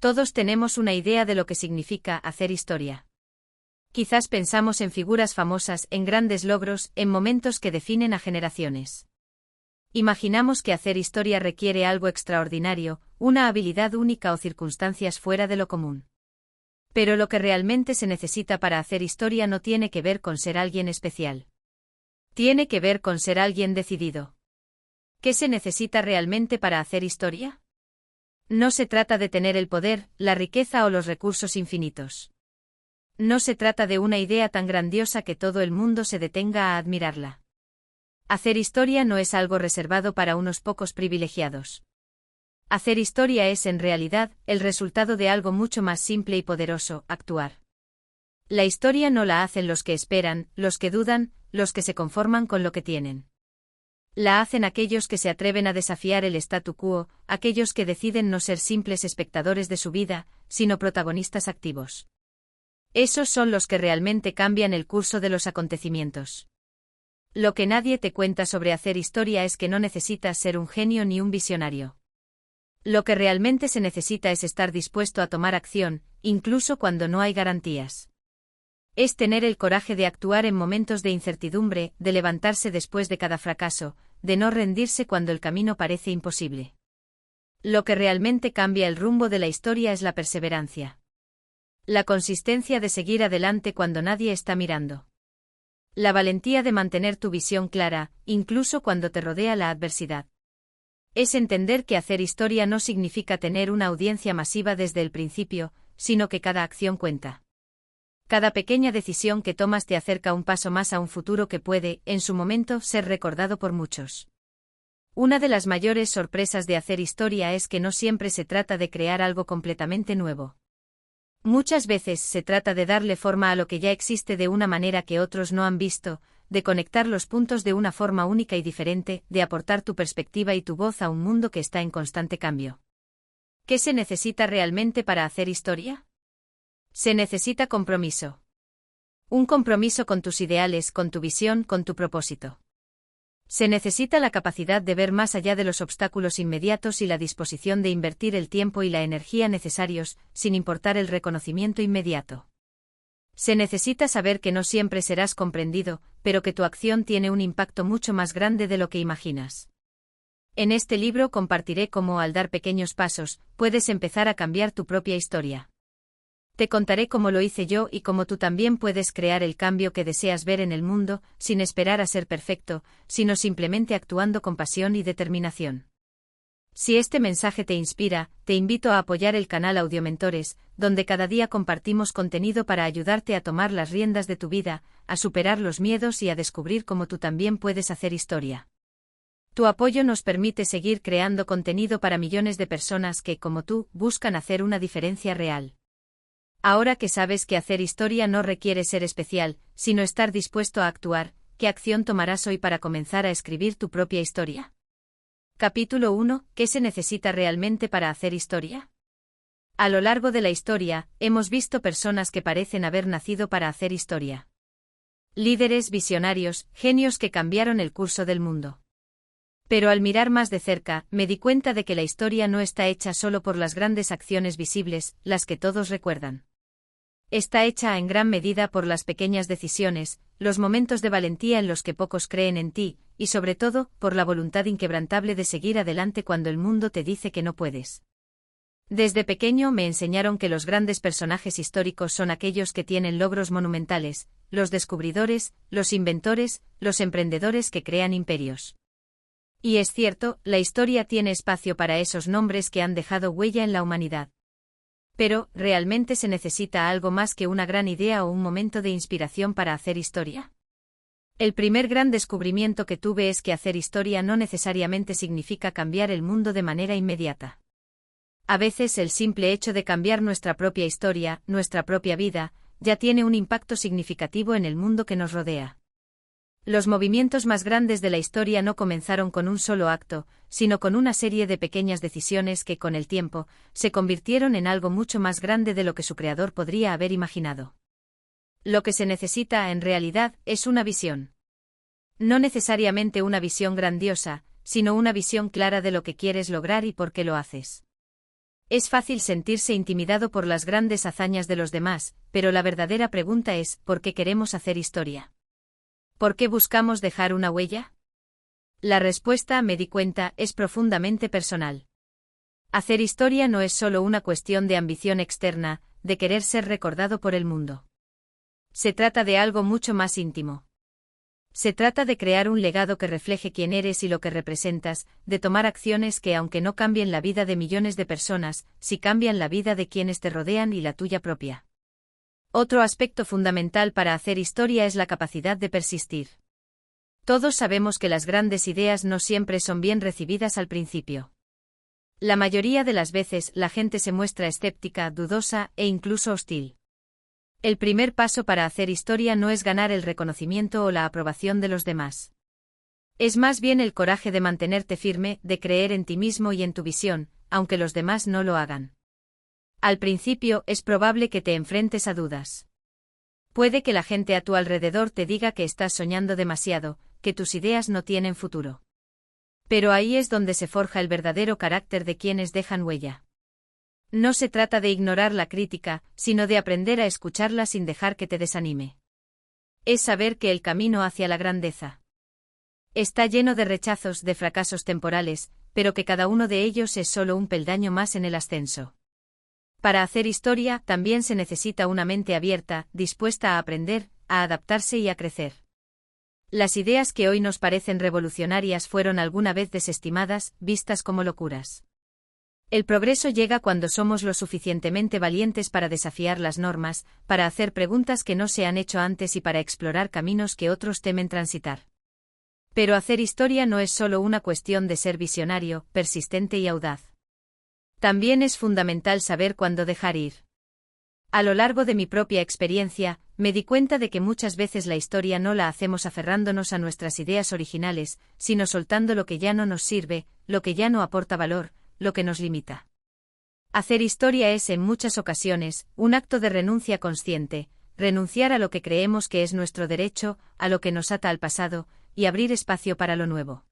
Todos tenemos una idea de lo que significa hacer historia. Quizás pensamos en figuras famosas, en grandes logros, en momentos que definen a generaciones. Imaginamos que hacer historia requiere algo extraordinario, una habilidad única o circunstancias fuera de lo común. Pero lo que realmente se necesita para hacer historia no tiene que ver con ser alguien especial. Tiene que ver con ser alguien decidido. ¿Qué se necesita realmente para hacer historia? No se trata de tener el poder, la riqueza o los recursos infinitos. No se trata de una idea tan grandiosa que todo el mundo se detenga a admirarla. Hacer historia no es algo reservado para unos pocos privilegiados. Hacer historia es, en realidad, el resultado de algo mucho más simple y poderoso: actuar. La historia no la hacen los que esperan, los que dudan, los que se conforman con lo que tienen. La hacen aquellos que se atreven a desafiar el statu quo, aquellos que deciden no ser simples espectadores de su vida, sino protagonistas activos. Esos son los que realmente cambian el curso de los acontecimientos. Lo que nadie te cuenta sobre hacer historia es que no necesitas ser un genio ni un visionario. Lo que realmente se necesita es estar dispuesto a tomar acción, incluso cuando no hay garantías. Es tener el coraje de actuar en momentos de incertidumbre, de levantarse después de cada fracaso, de no rendirse cuando el camino parece imposible. Lo que realmente cambia el rumbo de la historia es la perseverancia. La consistencia de seguir adelante cuando nadie está mirando. La valentía de mantener tu visión clara, incluso cuando te rodea la adversidad. Es entender que hacer historia no significa tener una audiencia masiva desde el principio, sino que cada acción cuenta. Cada pequeña decisión que tomas te acerca un paso más a un futuro que puede, en su momento, ser recordado por muchos. Una de las mayores sorpresas de hacer historia es que no siempre se trata de crear algo completamente nuevo. Muchas veces se trata de darle forma a lo que ya existe de una manera que otros no han visto, de conectar los puntos de una forma única y diferente, de aportar tu perspectiva y tu voz a un mundo que está en constante cambio. ¿Qué se necesita realmente para hacer historia? Se necesita compromiso. Un compromiso con tus ideales, con tu visión, con tu propósito. Se necesita la capacidad de ver más allá de los obstáculos inmediatos y la disposición de invertir el tiempo y la energía necesarios, sin importar el reconocimiento inmediato. Se necesita saber que no siempre serás comprendido, pero que tu acción tiene un impacto mucho más grande de lo que imaginas. En este libro compartiré cómo, al dar pequeños pasos, puedes empezar a cambiar tu propia historia. Te contaré cómo lo hice yo y cómo tú también puedes crear el cambio que deseas ver en el mundo, sin esperar a ser perfecto, sino simplemente actuando con pasión y determinación. Si este mensaje te inspira, te invito a apoyar el canal Audiomentores, donde cada día compartimos contenido para ayudarte a tomar las riendas de tu vida, a superar los miedos y a descubrir cómo tú también puedes hacer historia. Tu apoyo nos permite seguir creando contenido para millones de personas que, como tú, buscan hacer una diferencia real. Ahora que sabes que hacer historia no requiere ser especial, sino estar dispuesto a actuar, ¿qué acción tomarás hoy para comenzar a escribir tu propia historia? Capítulo 1. ¿Qué se necesita realmente para hacer historia? A lo largo de la historia, hemos visto personas que parecen haber nacido para hacer historia. Líderes, visionarios, genios que cambiaron el curso del mundo. Pero al mirar más de cerca, me di cuenta de que la historia no está hecha solo por las grandes acciones visibles, las que todos recuerdan. Está hecha en gran medida por las pequeñas decisiones, los momentos de valentía en los que pocos creen en ti, y sobre todo, por la voluntad inquebrantable de seguir adelante cuando el mundo te dice que no puedes. Desde pequeño me enseñaron que los grandes personajes históricos son aquellos que tienen logros monumentales, los descubridores, los inventores, los emprendedores que crean imperios. Y es cierto, la historia tiene espacio para esos nombres que han dejado huella en la humanidad. Pero, ¿realmente se necesita algo más que una gran idea o un momento de inspiración para hacer historia? El primer gran descubrimiento que tuve es que hacer historia no necesariamente significa cambiar el mundo de manera inmediata. A veces el simple hecho de cambiar nuestra propia historia, nuestra propia vida, ya tiene un impacto significativo en el mundo que nos rodea. Los movimientos más grandes de la historia no comenzaron con un solo acto, sino con una serie de pequeñas decisiones que, con el tiempo, se convirtieron en algo mucho más grande de lo que su creador podría haber imaginado. Lo que se necesita, en realidad, es una visión. No necesariamente una visión grandiosa, sino una visión clara de lo que quieres lograr y por qué lo haces. Es fácil sentirse intimidado por las grandes hazañas de los demás, pero la verdadera pregunta es, ¿por qué queremos hacer historia? ¿Por qué buscamos dejar una huella? La respuesta, me di cuenta, es profundamente personal. Hacer historia no es solo una cuestión de ambición externa, de querer ser recordado por el mundo. Se trata de algo mucho más íntimo. Se trata de crear un legado que refleje quién eres y lo que representas, de tomar acciones que, aunque no cambien la vida de millones de personas, sí cambian la vida de quienes te rodean y la tuya propia. Otro aspecto fundamental para hacer historia es la capacidad de persistir. Todos sabemos que las grandes ideas no siempre son bien recibidas al principio. La mayoría de las veces la gente se muestra escéptica, dudosa e incluso hostil. El primer paso para hacer historia no es ganar el reconocimiento o la aprobación de los demás. Es más bien el coraje de mantenerte firme, de creer en ti mismo y en tu visión, aunque los demás no lo hagan. Al principio es probable que te enfrentes a dudas. Puede que la gente a tu alrededor te diga que estás soñando demasiado, que tus ideas no tienen futuro. Pero ahí es donde se forja el verdadero carácter de quienes dejan huella. No se trata de ignorar la crítica, sino de aprender a escucharla sin dejar que te desanime. Es saber que el camino hacia la grandeza está lleno de rechazos, de fracasos temporales, pero que cada uno de ellos es solo un peldaño más en el ascenso. Para hacer historia, también se necesita una mente abierta, dispuesta a aprender, a adaptarse y a crecer. Las ideas que hoy nos parecen revolucionarias fueron alguna vez desestimadas, vistas como locuras. El progreso llega cuando somos lo suficientemente valientes para desafiar las normas, para hacer preguntas que no se han hecho antes y para explorar caminos que otros temen transitar. Pero hacer historia no es solo una cuestión de ser visionario, persistente y audaz. También es fundamental saber cuándo dejar ir. A lo largo de mi propia experiencia, me di cuenta de que muchas veces la historia no la hacemos aferrándonos a nuestras ideas originales, sino soltando lo que ya no nos sirve, lo que ya no aporta valor, lo que nos limita. Hacer historia es, en muchas ocasiones, un acto de renuncia consciente, renunciar a lo que creemos que es nuestro derecho, a lo que nos ata al pasado, y abrir espacio para lo nuevo.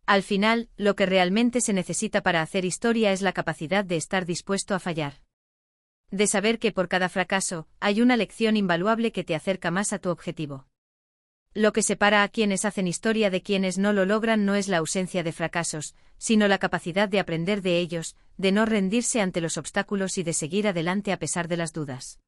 Al final, lo que realmente se necesita para hacer historia es la capacidad de estar dispuesto a fallar. De saber que por cada fracaso, hay una lección invaluable que te acerca más a tu objetivo. Lo que separa a quienes hacen historia de quienes no lo logran no es la ausencia de fracasos, sino la capacidad de aprender de ellos, de no rendirse ante los obstáculos y de seguir adelante a pesar de las dudas.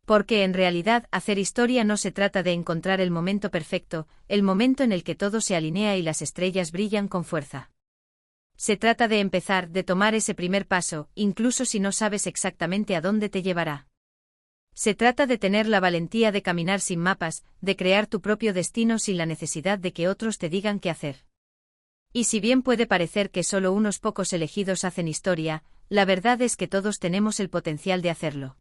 Porque en realidad hacer historia no se trata de encontrar el momento perfecto, el momento en el que todo se alinea y las estrellas brillan con fuerza. Se trata de empezar, de tomar ese primer paso, incluso si no sabes exactamente a dónde te llevará. Se trata de tener la valentía de caminar sin mapas, de crear tu propio destino sin la necesidad de que otros te digan qué hacer. Y si bien puede parecer que solo unos pocos elegidos hacen historia, la verdad es que todos tenemos el potencial de hacerlo.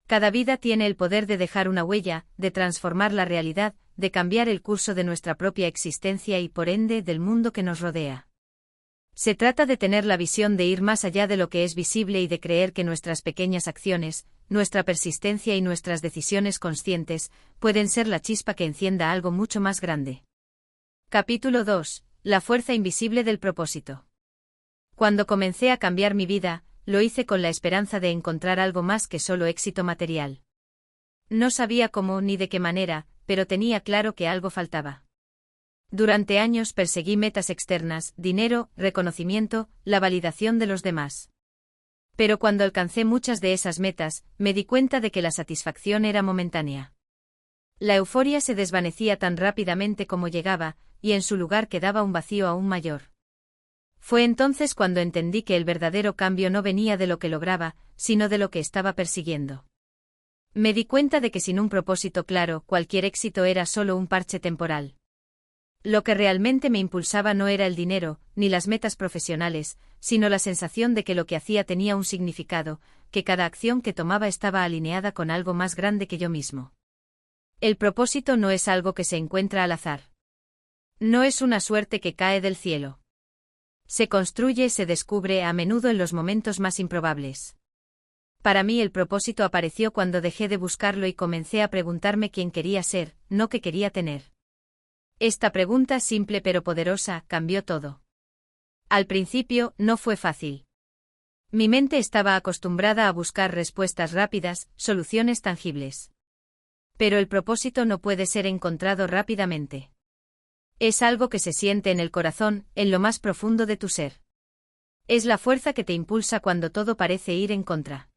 Cada vida tiene el poder de dejar una huella, de transformar la realidad, de cambiar el curso de nuestra propia existencia y por ende del mundo que nos rodea. Se trata de tener la visión de ir más allá de lo que es visible y de creer que nuestras pequeñas acciones, nuestra persistencia y nuestras decisiones conscientes, pueden ser la chispa que encienda algo mucho más grande. Capítulo 2. La fuerza invisible del propósito. Cuando comencé a cambiar mi vida, lo hice con la esperanza de encontrar algo más que solo éxito material. No sabía cómo ni de qué manera, pero tenía claro que algo faltaba. Durante años perseguí metas externas, dinero, reconocimiento, la validación de los demás. Pero cuando alcancé muchas de esas metas, me di cuenta de que la satisfacción era momentánea. La euforia se desvanecía tan rápidamente como llegaba, y en su lugar quedaba un vacío aún mayor. Fue entonces cuando entendí que el verdadero cambio no venía de lo que lograba, sino de lo que estaba persiguiendo. Me di cuenta de que sin un propósito claro, cualquier éxito era solo un parche temporal. Lo que realmente me impulsaba no era el dinero, ni las metas profesionales, sino la sensación de que lo que hacía tenía un significado, que cada acción que tomaba estaba alineada con algo más grande que yo mismo. El propósito no es algo que se encuentra al azar. No es una suerte que cae del cielo. Se construye, se descubre a menudo en los momentos más improbables. Para mí el propósito apareció cuando dejé de buscarlo y comencé a preguntarme quién quería ser, no qué quería tener. Esta pregunta simple pero poderosa cambió todo. Al principio, no fue fácil. Mi mente estaba acostumbrada a buscar respuestas rápidas, soluciones tangibles. Pero el propósito no puede ser encontrado rápidamente. Es algo que se siente en el corazón, en lo más profundo de tu ser. Es la fuerza que te impulsa cuando todo parece ir en contra.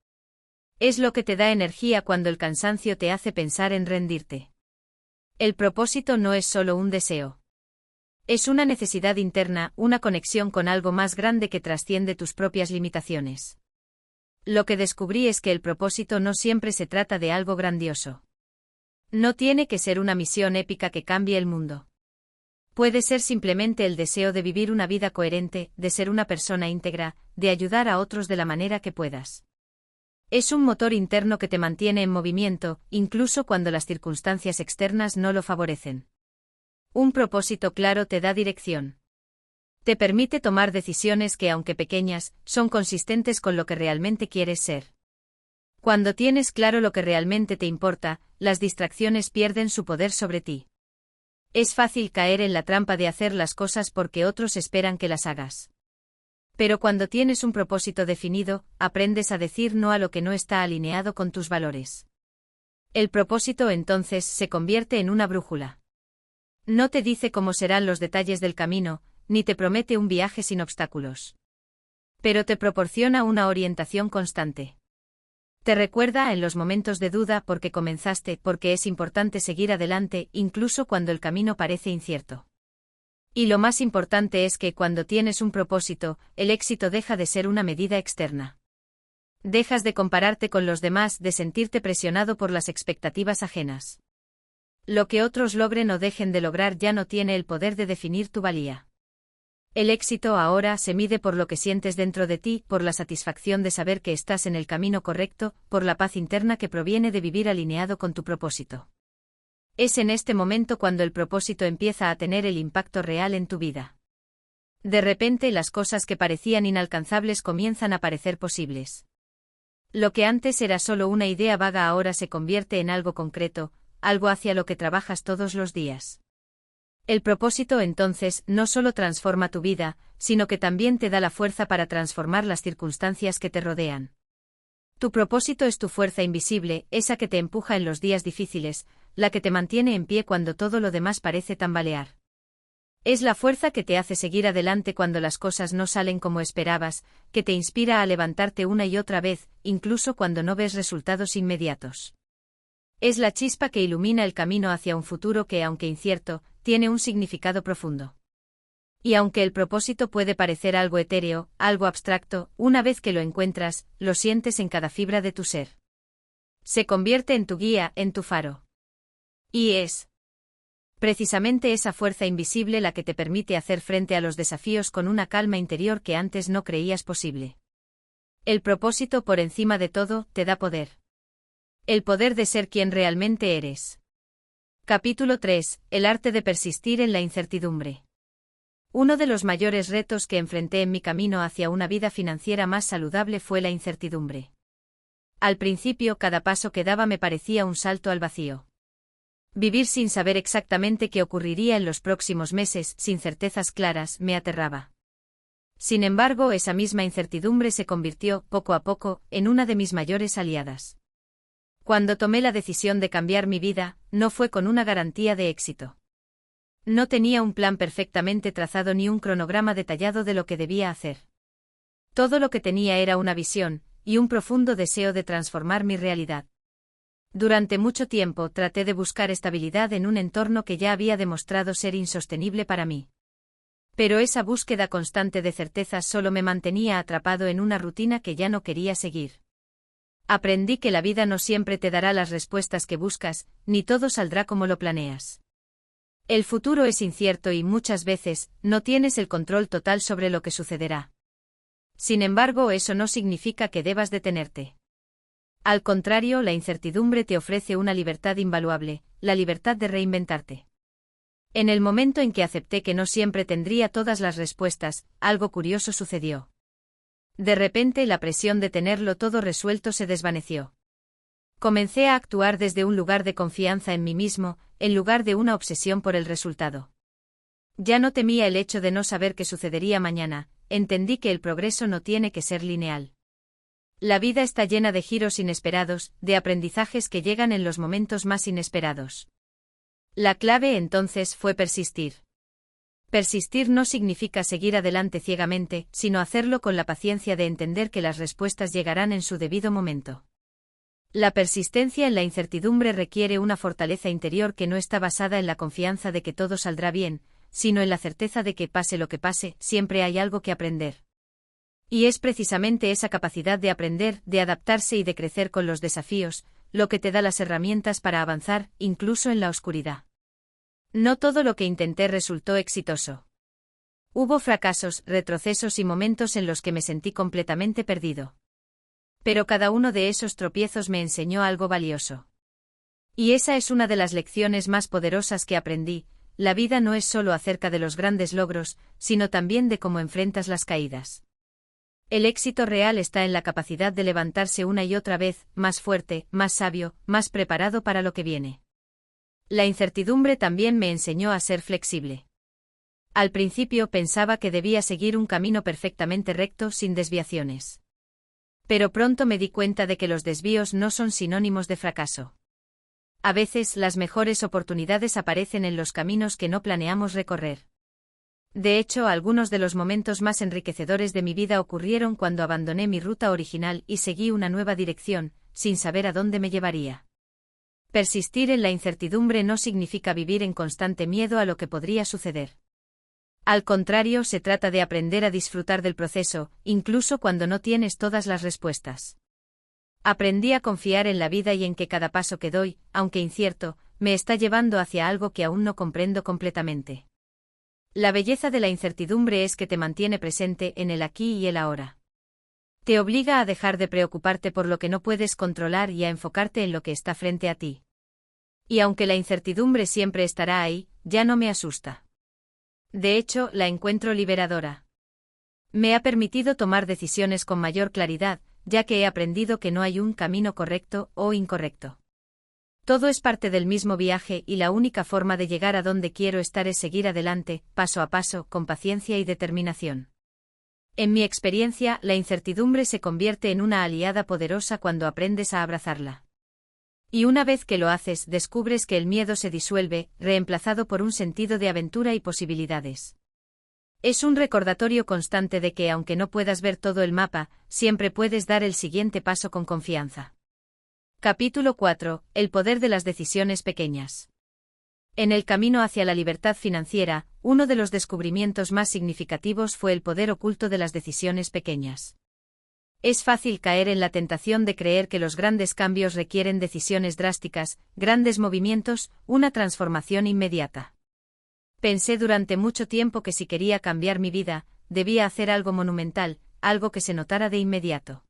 Es lo que te da energía cuando el cansancio te hace pensar en rendirte. El propósito no es solo un deseo. Es una necesidad interna, una conexión con algo más grande que trasciende tus propias limitaciones. Lo que descubrí es que el propósito no siempre se trata de algo grandioso. No tiene que ser una misión épica que cambie el mundo. Puede ser simplemente el deseo de vivir una vida coherente, de ser una persona íntegra, de ayudar a otros de la manera que puedas. Es un motor interno que te mantiene en movimiento, incluso cuando las circunstancias externas no lo favorecen. Un propósito claro te da dirección. Te permite tomar decisiones que, aunque pequeñas, son consistentes con lo que realmente quieres ser. Cuando tienes claro lo que realmente te importa, las distracciones pierden su poder sobre ti. Es fácil caer en la trampa de hacer las cosas porque otros esperan que las hagas. Pero cuando tienes un propósito definido, aprendes a decir no a lo que no está alineado con tus valores. El propósito entonces se convierte en una brújula. No te dice cómo serán los detalles del camino, ni te promete un viaje sin obstáculos. Pero te proporciona una orientación constante. Te recuerda en los momentos de duda por qué comenzaste, porque es importante seguir adelante, incluso cuando el camino parece incierto. Y lo más importante es que cuando tienes un propósito, el éxito deja de ser una medida externa. Dejas de compararte con los demás, de sentirte presionado por las expectativas ajenas. Lo que otros logren o dejen de lograr ya no tiene el poder de definir tu valía. El éxito ahora se mide por lo que sientes dentro de ti, por la satisfacción de saber que estás en el camino correcto, por la paz interna que proviene de vivir alineado con tu propósito. Es en este momento cuando el propósito empieza a tener el impacto real en tu vida. De repente las cosas que parecían inalcanzables comienzan a parecer posibles. Lo que antes era solo una idea vaga ahora se convierte en algo concreto, algo hacia lo que trabajas todos los días. El propósito entonces no solo transforma tu vida, sino que también te da la fuerza para transformar las circunstancias que te rodean. Tu propósito es tu fuerza invisible, esa que te empuja en los días difíciles, la que te mantiene en pie cuando todo lo demás parece tambalear. Es la fuerza que te hace seguir adelante cuando las cosas no salen como esperabas, que te inspira a levantarte una y otra vez, incluso cuando no ves resultados inmediatos. Es la chispa que ilumina el camino hacia un futuro que, aunque incierto, tiene un significado profundo. Y aunque el propósito puede parecer algo etéreo, algo abstracto, una vez que lo encuentras, lo sientes en cada fibra de tu ser. Se convierte en tu guía, en tu faro. Y es precisamente esa fuerza invisible la que te permite hacer frente a los desafíos con una calma interior que antes no creías posible. El propósito, por encima de todo, te da poder. El poder de ser quien realmente eres. Capítulo 3. El arte de persistir en la incertidumbre. Uno de los mayores retos que enfrenté en mi camino hacia una vida financiera más saludable fue la incertidumbre. Al principio cada paso que daba me parecía un salto al vacío. Vivir sin saber exactamente qué ocurriría en los próximos meses, sin certezas claras, me aterraba. Sin embargo, esa misma incertidumbre se convirtió, poco a poco, en una de mis mayores aliadas. Cuando tomé la decisión de cambiar mi vida, no fue con una garantía de éxito. No tenía un plan perfectamente trazado ni un cronograma detallado de lo que debía hacer. Todo lo que tenía era una visión, y un profundo deseo de transformar mi realidad. Durante mucho tiempo traté de buscar estabilidad en un entorno que ya había demostrado ser insostenible para mí. Pero esa búsqueda constante de certezas solo me mantenía atrapado en una rutina que ya no quería seguir. Aprendí que la vida no siempre te dará las respuestas que buscas, ni todo saldrá como lo planeas. El futuro es incierto y muchas veces no tienes el control total sobre lo que sucederá. Sin embargo, eso no significa que debas detenerte. Al contrario, la incertidumbre te ofrece una libertad invaluable, la libertad de reinventarte. En el momento en que acepté que no siempre tendría todas las respuestas, algo curioso sucedió. De repente la presión de tenerlo todo resuelto se desvaneció. Comencé a actuar desde un lugar de confianza en mí mismo, en lugar de una obsesión por el resultado. Ya no temía el hecho de no saber qué sucedería mañana, entendí que el progreso no tiene que ser lineal. La vida está llena de giros inesperados, de aprendizajes que llegan en los momentos más inesperados. La clave entonces fue persistir. Persistir no significa seguir adelante ciegamente, sino hacerlo con la paciencia de entender que las respuestas llegarán en su debido momento. La persistencia en la incertidumbre requiere una fortaleza interior que no está basada en la confianza de que todo saldrá bien, sino en la certeza de que, pase lo que pase, siempre hay algo que aprender. Y es precisamente esa capacidad de aprender, de adaptarse y de crecer con los desafíos, lo que te da las herramientas para avanzar, incluso en la oscuridad. No todo lo que intenté resultó exitoso. Hubo fracasos, retrocesos y momentos en los que me sentí completamente perdido. Pero cada uno de esos tropiezos me enseñó algo valioso. Y esa es una de las lecciones más poderosas que aprendí: la vida no es solo acerca de los grandes logros, sino también de cómo enfrentas las caídas. El éxito real está en la capacidad de levantarse una y otra vez, más fuerte, más sabio, más preparado para lo que viene. La incertidumbre también me enseñó a ser flexible. Al principio pensaba que debía seguir un camino perfectamente recto sin desviaciones. Pero pronto me di cuenta de que los desvíos no son sinónimos de fracaso. A veces las mejores oportunidades aparecen en los caminos que no planeamos recorrer. De hecho, algunos de los momentos más enriquecedores de mi vida ocurrieron cuando abandoné mi ruta original y seguí una nueva dirección, sin saber a dónde me llevaría. Persistir en la incertidumbre no significa vivir en constante miedo a lo que podría suceder. Al contrario, se trata de aprender a disfrutar del proceso, incluso cuando no tienes todas las respuestas. Aprendí a confiar en la vida y en que cada paso que doy, aunque incierto, me está llevando hacia algo que aún no comprendo completamente. La belleza de la incertidumbre es que te mantiene presente en el aquí y el ahora. Te obliga a dejar de preocuparte por lo que no puedes controlar y a enfocarte en lo que está frente a ti. Y aunque la incertidumbre siempre estará ahí, ya no me asusta. De hecho, la encuentro liberadora. Me ha permitido tomar decisiones con mayor claridad, ya que he aprendido que no hay un camino correcto o incorrecto. Todo es parte del mismo viaje y la única forma de llegar a donde quiero estar es seguir adelante, paso a paso, con paciencia y determinación. En mi experiencia, la incertidumbre se convierte en una aliada poderosa cuando aprendes a abrazarla. Y una vez que lo haces, descubres que el miedo se disuelve, reemplazado por un sentido de aventura y posibilidades. Es un recordatorio constante de que, aunque no puedas ver todo el mapa, siempre puedes dar el siguiente paso con confianza. Capítulo 4. El poder de las decisiones pequeñas. En el camino hacia la libertad financiera, uno de los descubrimientos más significativos fue el poder oculto de las decisiones pequeñas. Es fácil caer en la tentación de creer que los grandes cambios requieren decisiones drásticas, grandes movimientos, una transformación inmediata. Pensé durante mucho tiempo que si quería cambiar mi vida, debía hacer algo monumental, algo que se notara de inmediato.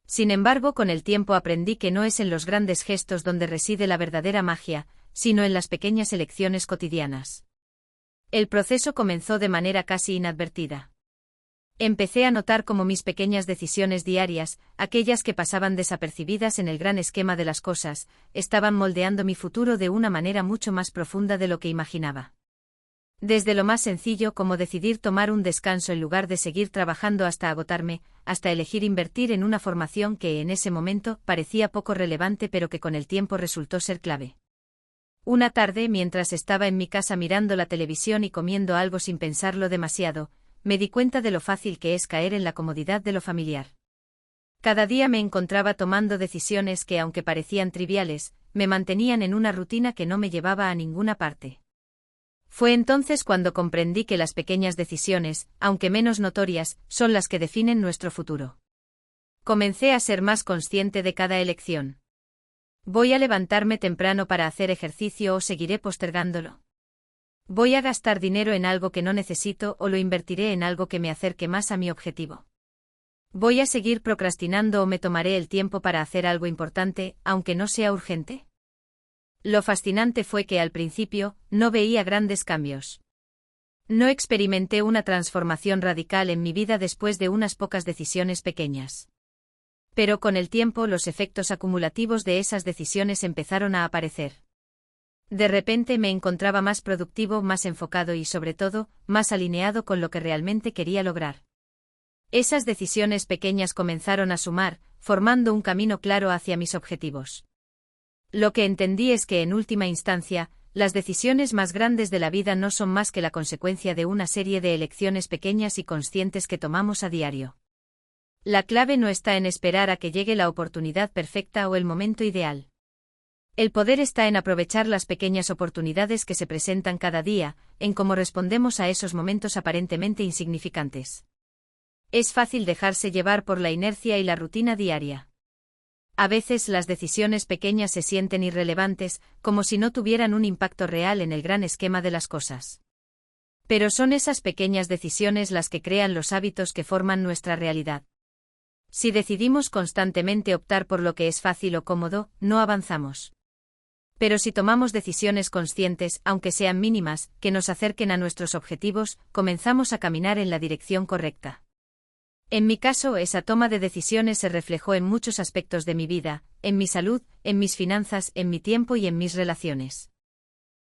Sin embargo, con el tiempo aprendí que no es en los grandes gestos donde reside la verdadera magia, sino en las pequeñas elecciones cotidianas. El proceso comenzó de manera casi inadvertida. Empecé a notar cómo mis pequeñas decisiones diarias, aquellas que pasaban desapercibidas en el gran esquema de las cosas, estaban moldeando mi futuro de una manera mucho más profunda de lo que imaginaba. Desde lo más sencillo como decidir tomar un descanso en lugar de seguir trabajando hasta agotarme, hasta elegir invertir en una formación que en ese momento parecía poco relevante pero que con el tiempo resultó ser clave. Una tarde, mientras estaba en mi casa mirando la televisión y comiendo algo sin pensarlo demasiado, me di cuenta de lo fácil que es caer en la comodidad de lo familiar. Cada día me encontraba tomando decisiones que, aunque parecían triviales, me mantenían en una rutina que no me llevaba a ninguna parte. Fue entonces cuando comprendí que las pequeñas decisiones, aunque menos notorias, son las que definen nuestro futuro. Comencé a ser más consciente de cada elección. ¿Voy a levantarme temprano para hacer ejercicio o seguiré postergándolo? ¿Voy a gastar dinero en algo que no necesito o lo invertiré en algo que me acerque más a mi objetivo? ¿Voy a seguir procrastinando o me tomaré el tiempo para hacer algo importante, aunque no sea urgente? Lo fascinante fue que al principio, no veía grandes cambios. No experimenté una transformación radical en mi vida después de unas pocas decisiones pequeñas. Pero con el tiempo los efectos acumulativos de esas decisiones empezaron a aparecer. De repente me encontraba más productivo, más enfocado y sobre todo, más alineado con lo que realmente quería lograr. Esas decisiones pequeñas comenzaron a sumar, formando un camino claro hacia mis objetivos. Lo que entendí es que en última instancia, las decisiones más grandes de la vida no son más que la consecuencia de una serie de elecciones pequeñas y conscientes que tomamos a diario. La clave no está en esperar a que llegue la oportunidad perfecta o el momento ideal. El poder está en aprovechar las pequeñas oportunidades que se presentan cada día, en cómo respondemos a esos momentos aparentemente insignificantes. Es fácil dejarse llevar por la inercia y la rutina diaria. A veces las decisiones pequeñas se sienten irrelevantes, como si no tuvieran un impacto real en el gran esquema de las cosas. Pero son esas pequeñas decisiones las que crean los hábitos que forman nuestra realidad. Si decidimos constantemente optar por lo que es fácil o cómodo, no avanzamos. Pero si tomamos decisiones conscientes, aunque sean mínimas, que nos acerquen a nuestros objetivos, comenzamos a caminar en la dirección correcta. En mi caso, esa toma de decisiones se reflejó en muchos aspectos de mi vida, en mi salud, en mis finanzas, en mi tiempo y en mis relaciones.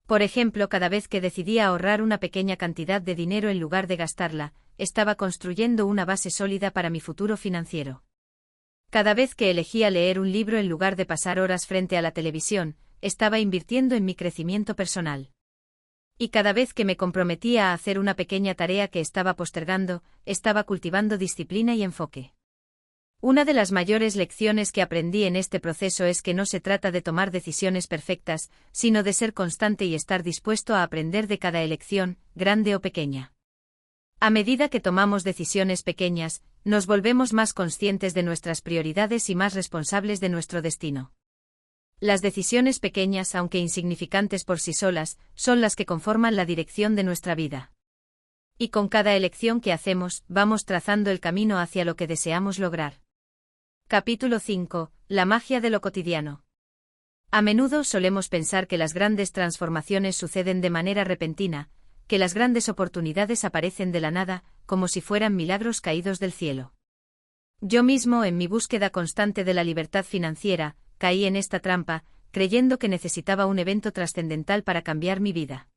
Por ejemplo, cada vez que decidí ahorrar una pequeña cantidad de dinero en lugar de gastarla, estaba construyendo una base sólida para mi futuro financiero. Cada vez que elegía leer un libro en lugar de pasar horas frente a la televisión, estaba invirtiendo en mi crecimiento personal. Y cada vez que me comprometía a hacer una pequeña tarea que estaba postergando, estaba cultivando disciplina y enfoque. Una de las mayores lecciones que aprendí en este proceso es que no se trata de tomar decisiones perfectas, sino de ser constante y estar dispuesto a aprender de cada elección, grande o pequeña. A medida que tomamos decisiones pequeñas, nos volvemos más conscientes de nuestras prioridades y más responsables de nuestro destino. Las decisiones pequeñas, aunque insignificantes por sí solas, son las que conforman la dirección de nuestra vida. Y con cada elección que hacemos, vamos trazando el camino hacia lo que deseamos lograr. Capítulo 5. La magia de lo cotidiano. A menudo solemos pensar que las grandes transformaciones suceden de manera repentina, que las grandes oportunidades aparecen de la nada, como si fueran milagros caídos del cielo. Yo mismo, en mi búsqueda constante de la libertad financiera, caí en esta trampa, creyendo que necesitaba un evento trascendental para cambiar mi vida.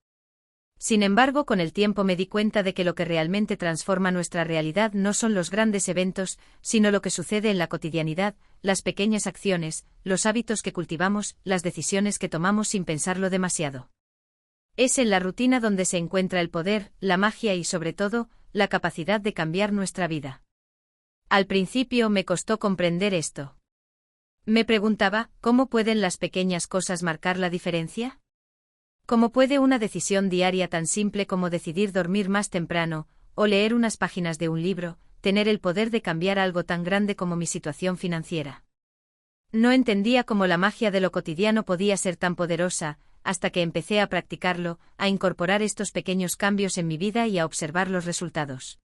Sin embargo, con el tiempo me di cuenta de que lo que realmente transforma nuestra realidad no son los grandes eventos, sino lo que sucede en la cotidianidad, las pequeñas acciones, los hábitos que cultivamos, las decisiones que tomamos sin pensarlo demasiado. Es en la rutina donde se encuentra el poder, la magia y, sobre todo, la capacidad de cambiar nuestra vida. Al principio me costó comprender esto. Me preguntaba, ¿cómo pueden las pequeñas cosas marcar la diferencia? ¿Cómo puede una decisión diaria tan simple como decidir dormir más temprano, o leer unas páginas de un libro, tener el poder de cambiar algo tan grande como mi situación financiera? No entendía cómo la magia de lo cotidiano podía ser tan poderosa, hasta que empecé a practicarlo, a incorporar estos pequeños cambios en mi vida y a observar los resultados.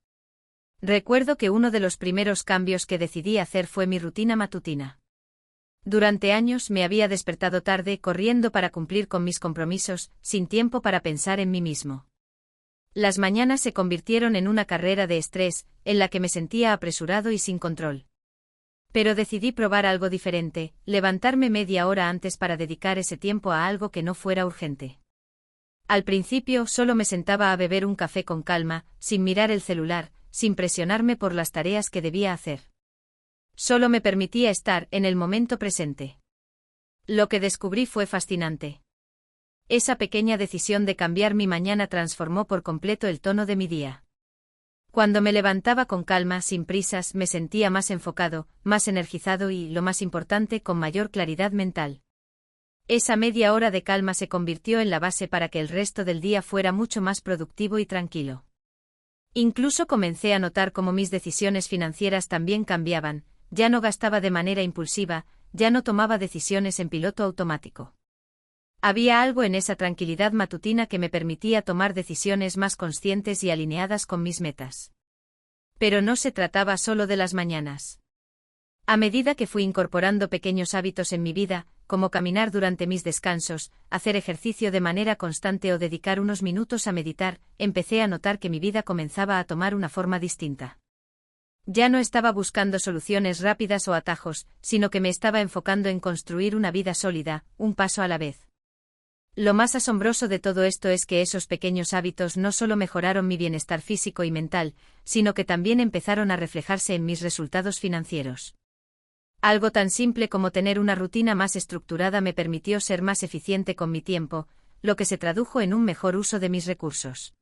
Recuerdo que uno de los primeros cambios que decidí hacer fue mi rutina matutina. Durante años me había despertado tarde corriendo para cumplir con mis compromisos, sin tiempo para pensar en mí mismo. Las mañanas se convirtieron en una carrera de estrés, en la que me sentía apresurado y sin control. Pero decidí probar algo diferente, levantarme media hora antes para dedicar ese tiempo a algo que no fuera urgente. Al principio solo me sentaba a beber un café con calma, sin mirar el celular, sin presionarme por las tareas que debía hacer. Solo me permitía estar en el momento presente. Lo que descubrí fue fascinante. Esa pequeña decisión de cambiar mi mañana transformó por completo el tono de mi día. Cuando me levantaba con calma, sin prisas, me sentía más enfocado, más energizado y, lo más importante, con mayor claridad mental. Esa media hora de calma se convirtió en la base para que el resto del día fuera mucho más productivo y tranquilo. Incluso comencé a notar cómo mis decisiones financieras también cambiaban. Ya no gastaba de manera impulsiva, ya no tomaba decisiones en piloto automático. Había algo en esa tranquilidad matutina que me permitía tomar decisiones más conscientes y alineadas con mis metas. Pero no se trataba solo de las mañanas. A medida que fui incorporando pequeños hábitos en mi vida, como caminar durante mis descansos, hacer ejercicio de manera constante o dedicar unos minutos a meditar, empecé a notar que mi vida comenzaba a tomar una forma distinta. Ya no estaba buscando soluciones rápidas o atajos, sino que me estaba enfocando en construir una vida sólida, un paso a la vez. Lo más asombroso de todo esto es que esos pequeños hábitos no solo mejoraron mi bienestar físico y mental, sino que también empezaron a reflejarse en mis resultados financieros. Algo tan simple como tener una rutina más estructurada me permitió ser más eficiente con mi tiempo, lo que se tradujo en un mejor uso de mis recursos.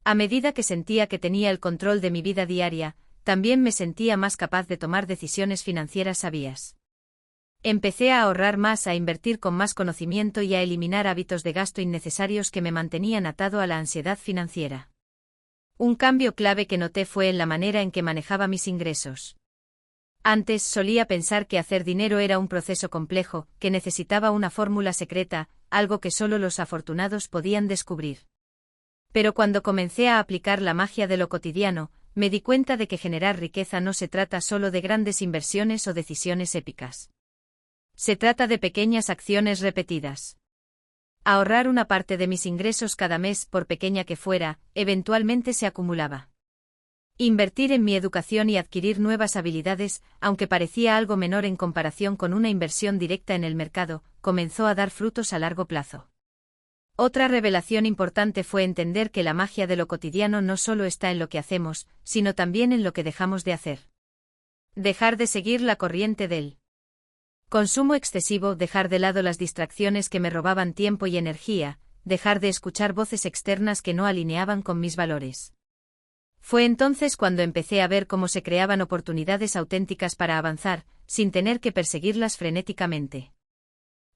A medida que sentía que tenía el control de mi vida diaria, también me sentía más capaz de tomar decisiones financieras sabias. Empecé a ahorrar más, a invertir con más conocimiento y a eliminar hábitos de gasto innecesarios que me mantenían atado a la ansiedad financiera. Un cambio clave que noté fue en la manera en que manejaba mis ingresos. Antes solía pensar que hacer dinero era un proceso complejo, que necesitaba una fórmula secreta, algo que solo los afortunados podían descubrir. Pero cuando comencé a aplicar la magia de lo cotidiano, me di cuenta de que generar riqueza no se trata solo de grandes inversiones o decisiones épicas. Se trata de pequeñas acciones repetidas. Ahorrar una parte de mis ingresos cada mes, por pequeña que fuera, eventualmente se acumulaba. Invertir en mi educación y adquirir nuevas habilidades, aunque parecía algo menor en comparación con una inversión directa en el mercado, comenzó a dar frutos a largo plazo. Otra revelación importante fue entender que la magia de lo cotidiano no solo está en lo que hacemos, sino también en lo que dejamos de hacer. Dejar de seguir la corriente del consumo excesivo, dejar de lado las distracciones que me robaban tiempo y energía, dejar de escuchar voces externas que no alineaban con mis valores. Fue entonces cuando empecé a ver cómo se creaban oportunidades auténticas para avanzar, sin tener que perseguirlas frenéticamente.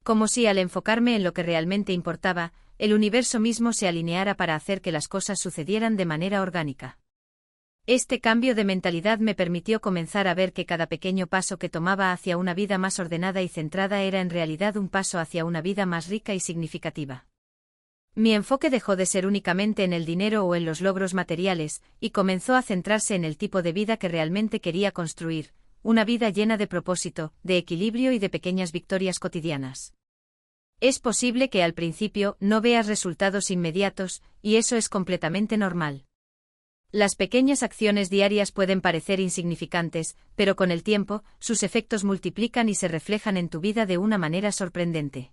Como si al enfocarme en lo que realmente importaba, el universo mismo se alineara para hacer que las cosas sucedieran de manera orgánica. Este cambio de mentalidad me permitió comenzar a ver que cada pequeño paso que tomaba hacia una vida más ordenada y centrada era en realidad un paso hacia una vida más rica y significativa. Mi enfoque dejó de ser únicamente en el dinero o en los logros materiales, y comenzó a centrarse en el tipo de vida que realmente quería construir, una vida llena de propósito, de equilibrio y de pequeñas victorias cotidianas. Es posible que al principio no veas resultados inmediatos, y eso es completamente normal. Las pequeñas acciones diarias pueden parecer insignificantes, pero con el tiempo, sus efectos multiplican y se reflejan en tu vida de una manera sorprendente.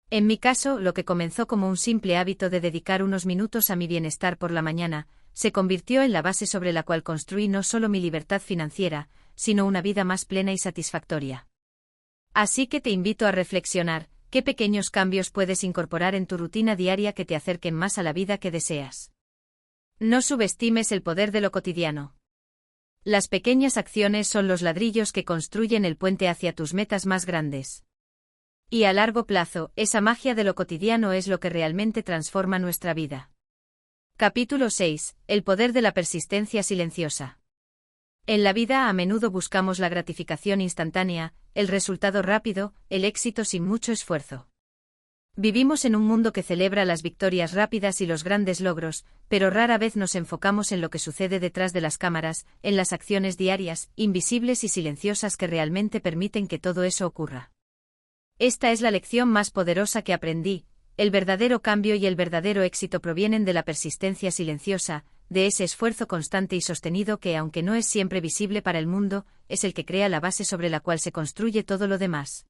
En mi caso, lo que comenzó como un simple hábito de dedicar unos minutos a mi bienestar por la mañana, se convirtió en la base sobre la cual construí no solo mi libertad financiera, sino una vida más plena y satisfactoria. Así que te invito a reflexionar, ¿qué pequeños cambios puedes incorporar en tu rutina diaria que te acerquen más a la vida que deseas? No subestimes el poder de lo cotidiano. Las pequeñas acciones son los ladrillos que construyen el puente hacia tus metas más grandes. Y a largo plazo, esa magia de lo cotidiano es lo que realmente transforma nuestra vida. Capítulo 6. El poder de la persistencia silenciosa. En la vida a menudo buscamos la gratificación instantánea, el resultado rápido, el éxito sin mucho esfuerzo. Vivimos en un mundo que celebra las victorias rápidas y los grandes logros, pero rara vez nos enfocamos en lo que sucede detrás de las cámaras, en las acciones diarias, invisibles y silenciosas que realmente permiten que todo eso ocurra. Esta es la lección más poderosa que aprendí: el verdadero cambio y el verdadero éxito provienen de la persistencia silenciosa, de ese esfuerzo constante y sostenido que, aunque no es siempre visible para el mundo, es el que crea la base sobre la cual se construye todo lo demás.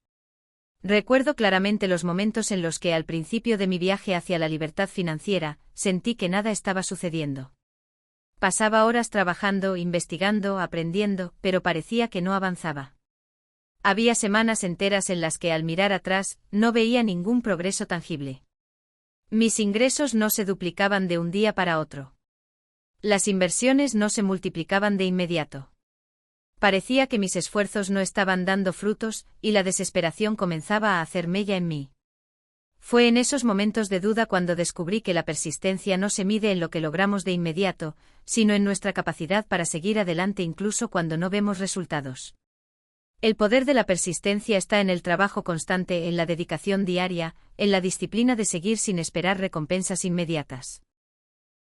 Recuerdo claramente los momentos en los que, al principio de mi viaje hacia la libertad financiera, sentí que nada estaba sucediendo. Pasaba horas trabajando, investigando, aprendiendo, pero parecía que no avanzaba. Había semanas enteras en las que, al mirar atrás, no veía ningún progreso tangible. Mis ingresos no se duplicaban de un día para otro. Las inversiones no se multiplicaban de inmediato. Parecía que mis esfuerzos no estaban dando frutos, y la desesperación comenzaba a hacer mella en mí. Fue en esos momentos de duda cuando descubrí que la persistencia no se mide en lo que logramos de inmediato, sino en nuestra capacidad para seguir adelante incluso cuando no vemos resultados. El poder de la persistencia está en el trabajo constante, en la dedicación diaria, en la disciplina de seguir sin esperar recompensas inmediatas.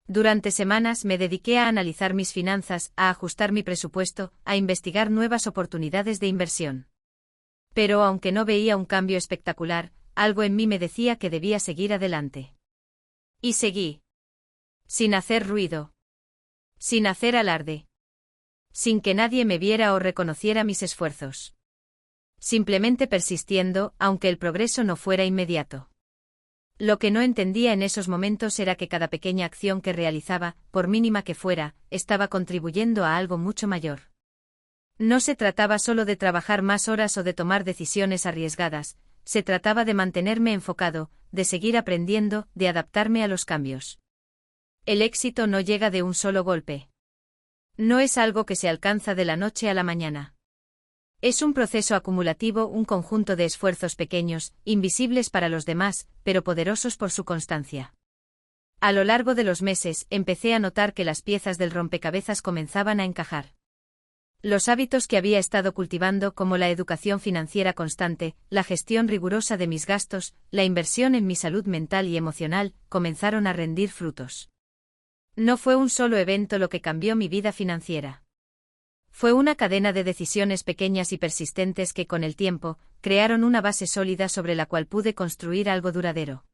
Durante semanas me dediqué a analizar mis finanzas, a ajustar mi presupuesto, a investigar nuevas oportunidades de inversión. Pero aunque no veía un cambio espectacular, algo en mí me decía que debía seguir adelante. Y seguí. Sin hacer ruido. Sin hacer alarde. Sin que nadie me viera o reconociera mis esfuerzos. Simplemente persistiendo, aunque el progreso no fuera inmediato. Lo que no entendía en esos momentos era que cada pequeña acción que realizaba, por mínima que fuera, estaba contribuyendo a algo mucho mayor. No se trataba solo de trabajar más horas o de tomar decisiones arriesgadas, se trataba de mantenerme enfocado, de seguir aprendiendo, de adaptarme a los cambios. El éxito no llega de un solo golpe. No es algo que se alcanza de la noche a la mañana. Es un proceso acumulativo, un conjunto de esfuerzos pequeños, invisibles para los demás, pero poderosos por su constancia. A lo largo de los meses, empecé a notar que las piezas del rompecabezas comenzaban a encajar. Los hábitos que había estado cultivando, como la educación financiera constante, la gestión rigurosa de mis gastos, la inversión en mi salud mental y emocional, comenzaron a rendir frutos. No fue un solo evento lo que cambió mi vida financiera. Fue una cadena de decisiones pequeñas y persistentes que con el tiempo, crearon una base sólida sobre la cual pude construir algo duradero.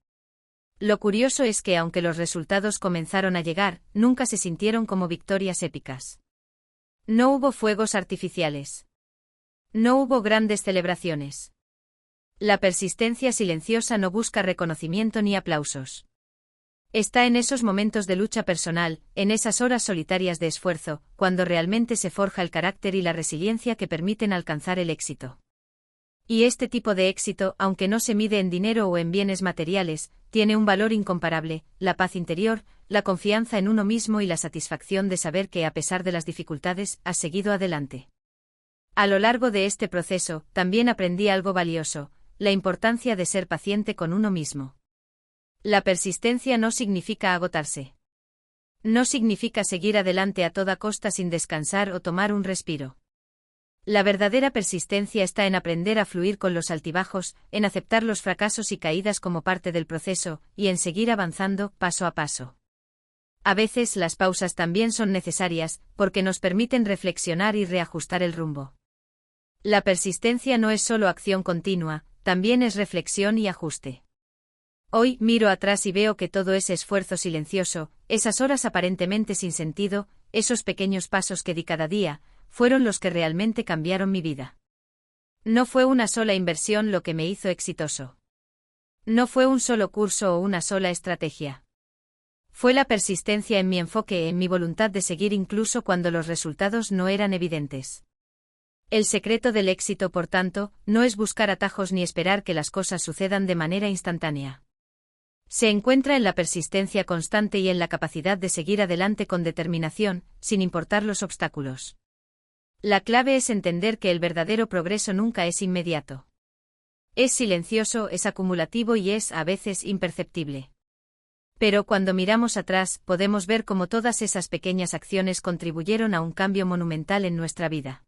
Lo curioso es que aunque los resultados comenzaron a llegar, nunca se sintieron como victorias épicas. No hubo fuegos artificiales. No hubo grandes celebraciones. La persistencia silenciosa no busca reconocimiento ni aplausos. Está en esos momentos de lucha personal, en esas horas solitarias de esfuerzo, cuando realmente se forja el carácter y la resiliencia que permiten alcanzar el éxito. Y este tipo de éxito, aunque no se mide en dinero o en bienes materiales, tiene un valor incomparable: la paz interior, la confianza en uno mismo y la satisfacción de saber que a pesar de las dificultades, has seguido adelante. A lo largo de este proceso, también aprendí algo valioso: la importancia de ser paciente con uno mismo. La persistencia no significa agotarse. No significa seguir adelante a toda costa sin descansar o tomar un respiro. La verdadera persistencia está en aprender a fluir con los altibajos, en aceptar los fracasos y caídas como parte del proceso, y en seguir avanzando, paso a paso. A veces las pausas también son necesarias, porque nos permiten reflexionar y reajustar el rumbo. La persistencia no es solo acción continua, también es reflexión y ajuste. Hoy miro atrás y veo que todo ese esfuerzo silencioso, esas horas aparentemente sin sentido, esos pequeños pasos que di cada día, fueron los que realmente cambiaron mi vida. No fue una sola inversión lo que me hizo exitoso. No fue un solo curso o una sola estrategia. Fue la persistencia en mi enfoque, en mi voluntad de seguir incluso cuando los resultados no eran evidentes. El secreto del éxito, por tanto, no es buscar atajos ni esperar que las cosas sucedan de manera instantánea. Se encuentra en la persistencia constante y en la capacidad de seguir adelante con determinación, sin importar los obstáculos. La clave es entender que el verdadero progreso nunca es inmediato. Es silencioso, es acumulativo y es, a veces, imperceptible. Pero cuando miramos atrás, podemos ver cómo todas esas pequeñas acciones contribuyeron a un cambio monumental en nuestra vida.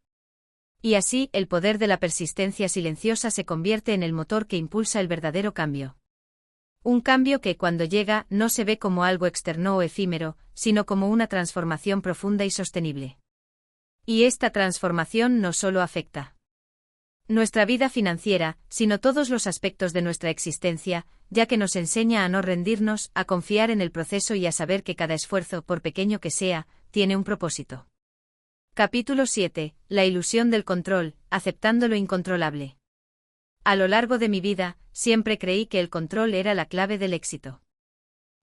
Y así, el poder de la persistencia silenciosa se convierte en el motor que impulsa el verdadero cambio. Un cambio que, cuando llega, no se ve como algo externo o efímero, sino como una transformación profunda y sostenible. Y esta transformación no solo afecta nuestra vida financiera, sino todos los aspectos de nuestra existencia, ya que nos enseña a no rendirnos, a confiar en el proceso y a saber que cada esfuerzo, por pequeño que sea, tiene un propósito. Capítulo 7. La ilusión del control, aceptando lo incontrolable. A lo largo de mi vida, siempre creí que el control era la clave del éxito.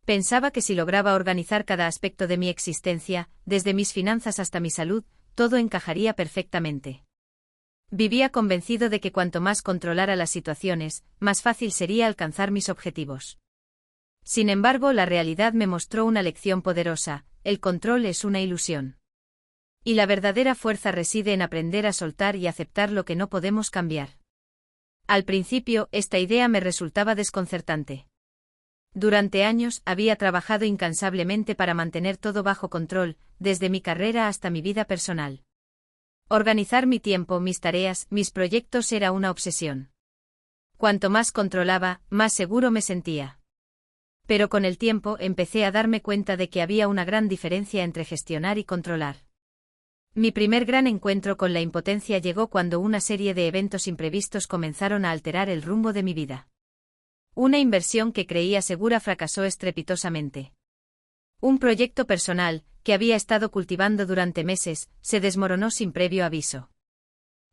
Pensaba que si lograba organizar cada aspecto de mi existencia, desde mis finanzas hasta mi salud, todo encajaría perfectamente. Vivía convencido de que cuanto más controlara las situaciones, más fácil sería alcanzar mis objetivos. Sin embargo, la realidad me mostró una lección poderosa: el control es una ilusión. Y la verdadera fuerza reside en aprender a soltar y aceptar lo que no podemos cambiar. Al principio, esta idea me resultaba desconcertante. Durante años, había trabajado incansablemente para mantener todo bajo control, desde mi carrera hasta mi vida personal. Organizar mi tiempo, mis tareas, mis proyectos era una obsesión. Cuanto más controlaba, más seguro me sentía. Pero con el tiempo empecé a darme cuenta de que había una gran diferencia entre gestionar y controlar. Mi primer gran encuentro con la impotencia llegó cuando una serie de eventos imprevistos comenzaron a alterar el rumbo de mi vida. Una inversión que creía segura fracasó estrepitosamente. Un proyecto personal, que había estado cultivando durante meses, se desmoronó sin previo aviso.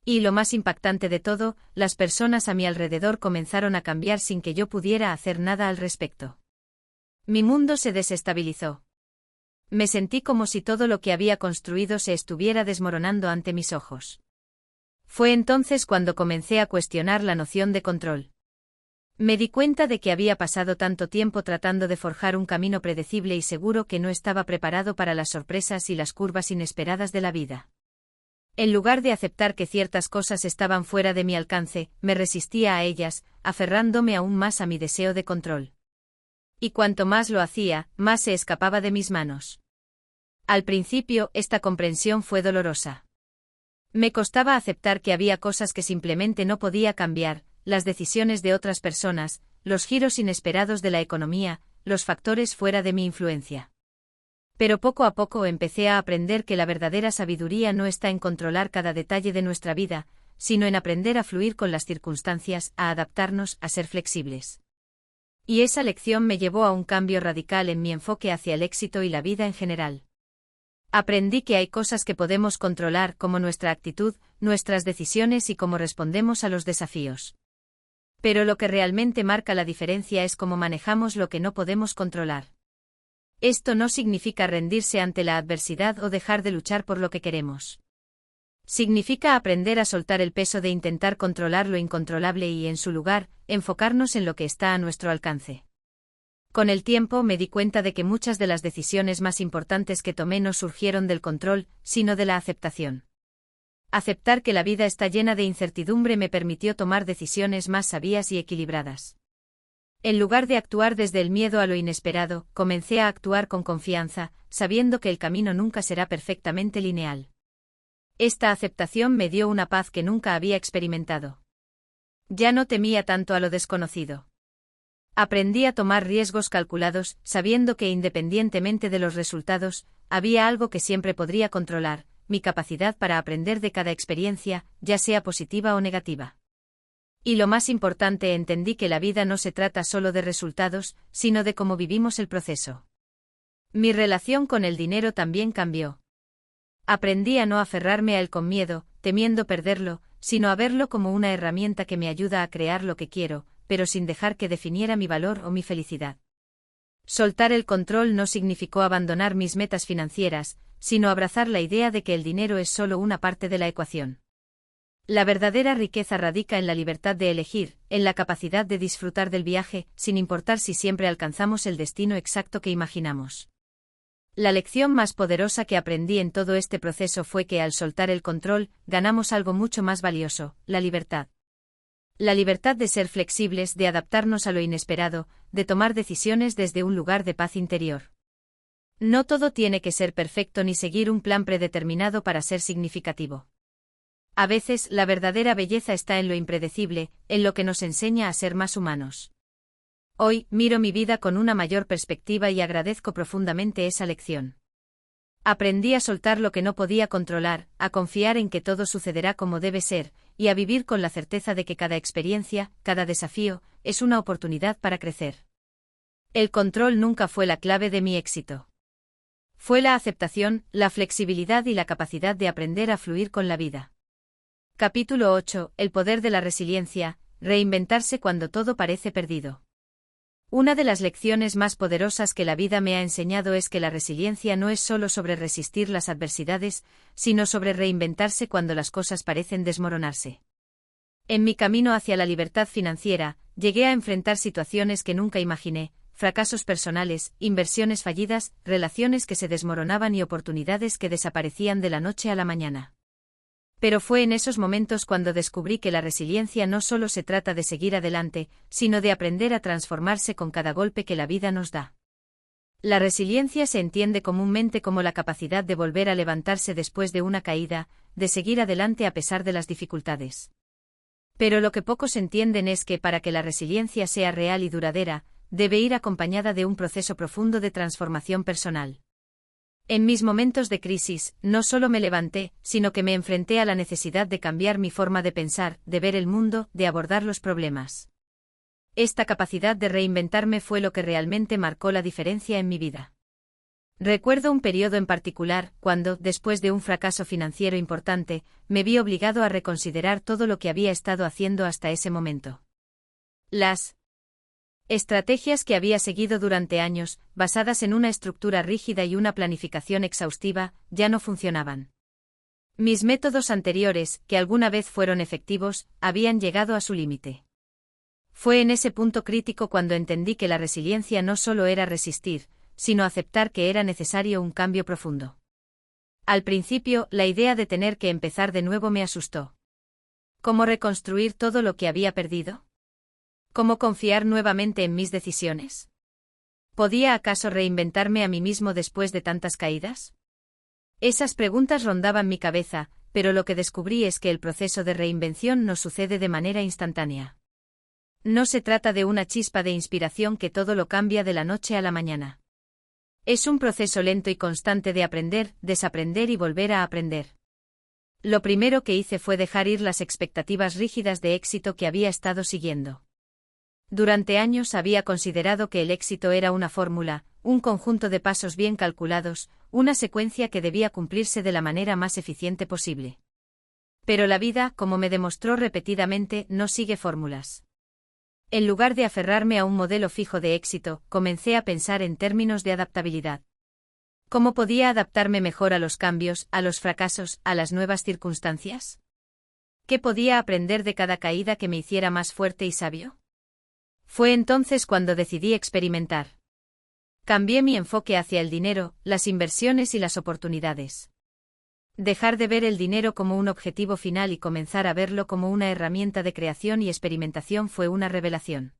Y lo más impactante de todo, las personas a mi alrededor comenzaron a cambiar sin que yo pudiera hacer nada al respecto. Mi mundo se desestabilizó. Me sentí como si todo lo que había construido se estuviera desmoronando ante mis ojos. Fue entonces cuando comencé a cuestionar la noción de control. Me di cuenta de que había pasado tanto tiempo tratando de forjar un camino predecible y seguro que no estaba preparado para las sorpresas y las curvas inesperadas de la vida. En lugar de aceptar que ciertas cosas estaban fuera de mi alcance, me resistía a ellas, aferrándome aún más a mi deseo de control. Y cuanto más lo hacía, más se escapaba de mis manos. Al principio, esta comprensión fue dolorosa. Me costaba aceptar que había cosas que simplemente no podía cambiar, las decisiones de otras personas, los giros inesperados de la economía, los factores fuera de mi influencia. Pero poco a poco empecé a aprender que la verdadera sabiduría no está en controlar cada detalle de nuestra vida, sino en aprender a fluir con las circunstancias, a adaptarnos, a ser flexibles. Y esa lección me llevó a un cambio radical en mi enfoque hacia el éxito y la vida en general. Aprendí que hay cosas que podemos controlar, como nuestra actitud, nuestras decisiones y cómo respondemos a los desafíos. Pero lo que realmente marca la diferencia es cómo manejamos lo que no podemos controlar. Esto no significa rendirse ante la adversidad o dejar de luchar por lo que queremos. Significa aprender a soltar el peso de intentar controlar lo incontrolable y, en su lugar, enfocarnos en lo que está a nuestro alcance. Con el tiempo me di cuenta de que muchas de las decisiones más importantes que tomé no surgieron del control, sino de la aceptación. Aceptar que la vida está llena de incertidumbre me permitió tomar decisiones más sabias y equilibradas. En lugar de actuar desde el miedo a lo inesperado, comencé a actuar con confianza, sabiendo que el camino nunca será perfectamente lineal. Esta aceptación me dio una paz que nunca había experimentado. Ya no temía tanto a lo desconocido. Aprendí a tomar riesgos calculados, sabiendo que independientemente de los resultados, había algo que siempre podría controlar, mi capacidad para aprender de cada experiencia, ya sea positiva o negativa. Y lo más importante, entendí que la vida no se trata solo de resultados, sino de cómo vivimos el proceso. Mi relación con el dinero también cambió. Aprendí a no aferrarme a él con miedo, temiendo perderlo, sino a verlo como una herramienta que me ayuda a crear lo que quiero, pero sin dejar que definiera mi valor o mi felicidad. Soltar el control no significó abandonar mis metas financieras, sino abrazar la idea de que el dinero es solo una parte de la ecuación. La verdadera riqueza radica en la libertad de elegir, en la capacidad de disfrutar del viaje, sin importar si siempre alcanzamos el destino exacto que imaginamos. La lección más poderosa que aprendí en todo este proceso fue que al soltar el control, ganamos algo mucho más valioso, la libertad. La libertad de ser flexibles, de adaptarnos a lo inesperado, de tomar decisiones desde un lugar de paz interior. No todo tiene que ser perfecto ni seguir un plan predeterminado para ser significativo. A veces, la verdadera belleza está en lo impredecible, en lo que nos enseña a ser más humanos. Hoy, miro mi vida con una mayor perspectiva y agradezco profundamente esa lección. Aprendí a soltar lo que no podía controlar, a confiar en que todo sucederá como debe ser, y a vivir con la certeza de que cada experiencia, cada desafío, es una oportunidad para crecer. El control nunca fue la clave de mi éxito. Fue la aceptación, la flexibilidad y la capacidad de aprender a fluir con la vida. Capítulo 8. El poder de la resiliencia, reinventarse cuando todo parece perdido. Una de las lecciones más poderosas que la vida me ha enseñado es que la resiliencia no es solo sobre resistir las adversidades, sino sobre reinventarse cuando las cosas parecen desmoronarse. En mi camino hacia la libertad financiera, llegué a enfrentar situaciones que nunca imaginé, fracasos personales, inversiones fallidas, relaciones que se desmoronaban y oportunidades que desaparecían de la noche a la mañana. Pero fue en esos momentos cuando descubrí que la resiliencia no solo se trata de seguir adelante, sino de aprender a transformarse con cada golpe que la vida nos da. La resiliencia se entiende comúnmente como la capacidad de volver a levantarse después de una caída, de seguir adelante a pesar de las dificultades. Pero lo que pocos entienden es que para que la resiliencia sea real y duradera, debe ir acompañada de un proceso profundo de transformación personal. En mis momentos de crisis, no solo me levanté, sino que me enfrenté a la necesidad de cambiar mi forma de pensar, de ver el mundo, de abordar los problemas. Esta capacidad de reinventarme fue lo que realmente marcó la diferencia en mi vida. Recuerdo un periodo en particular, cuando, después de un fracaso financiero importante, me vi obligado a reconsiderar todo lo que había estado haciendo hasta ese momento. Las estrategias que había seguido durante años, basadas en una estructura rígida y una planificación exhaustiva, ya no funcionaban. Mis métodos anteriores, que alguna vez fueron efectivos, habían llegado a su límite. Fue en ese punto crítico cuando entendí que la resiliencia no solo era resistir, sino aceptar que era necesario un cambio profundo. Al principio, la idea de tener que empezar de nuevo me asustó. ¿Cómo reconstruir todo lo que había perdido? ¿Cómo confiar nuevamente en mis decisiones? ¿Podía acaso reinventarme a mí mismo después de tantas caídas? Esas preguntas rondaban mi cabeza, pero lo que descubrí es que el proceso de reinvención no sucede de manera instantánea. No se trata de una chispa de inspiración que todo lo cambia de la noche a la mañana. Es un proceso lento y constante de aprender, desaprender y volver a aprender. Lo primero que hice fue dejar ir las expectativas rígidas de éxito que había estado siguiendo. Durante años había considerado que el éxito era una fórmula, un conjunto de pasos bien calculados, una secuencia que debía cumplirse de la manera más eficiente posible. Pero la vida, como me demostró repetidamente, no sigue fórmulas. En lugar de aferrarme a un modelo fijo de éxito, comencé a pensar en términos de adaptabilidad. ¿Cómo podía adaptarme mejor a los cambios, a los fracasos, a las nuevas circunstancias? ¿Qué podía aprender de cada caída que me hiciera más fuerte y sabio? Fue entonces cuando decidí experimentar. Cambié mi enfoque hacia el dinero, las inversiones y las oportunidades. Dejar de ver el dinero como un objetivo final y comenzar a verlo como una herramienta de creación y experimentación fue una revelación.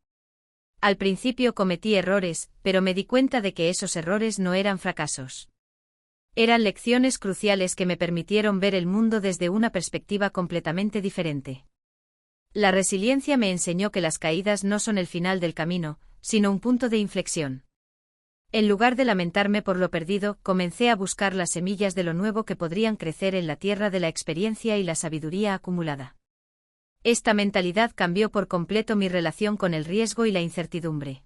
Al principio cometí errores, pero me di cuenta de que esos errores no eran fracasos. Eran lecciones cruciales que me permitieron ver el mundo desde una perspectiva completamente diferente. La resiliencia me enseñó que las caídas no son el final del camino, sino un punto de inflexión. En lugar de lamentarme por lo perdido, comencé a buscar las semillas de lo nuevo que podrían crecer en la tierra de la experiencia y la sabiduría acumulada. Esta mentalidad cambió por completo mi relación con el riesgo y la incertidumbre.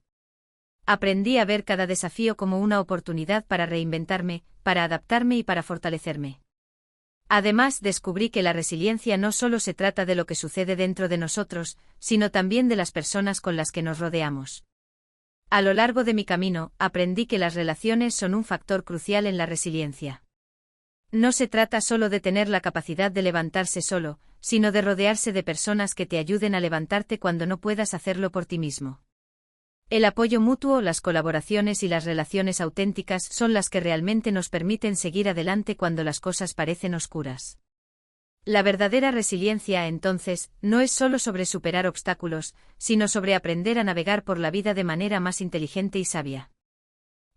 Aprendí a ver cada desafío como una oportunidad para reinventarme, para adaptarme y para fortalecerme. Además, descubrí que la resiliencia no solo se trata de lo que sucede dentro de nosotros, sino también de las personas con las que nos rodeamos. A lo largo de mi camino, aprendí que las relaciones son un factor crucial en la resiliencia. No se trata solo de tener la capacidad de levantarse solo, sino de rodearse de personas que te ayuden a levantarte cuando no puedas hacerlo por ti mismo. El apoyo mutuo, las colaboraciones y las relaciones auténticas son las que realmente nos permiten seguir adelante cuando las cosas parecen oscuras. La verdadera resiliencia, entonces, no es solo sobre superar obstáculos, sino sobre aprender a navegar por la vida de manera más inteligente y sabia.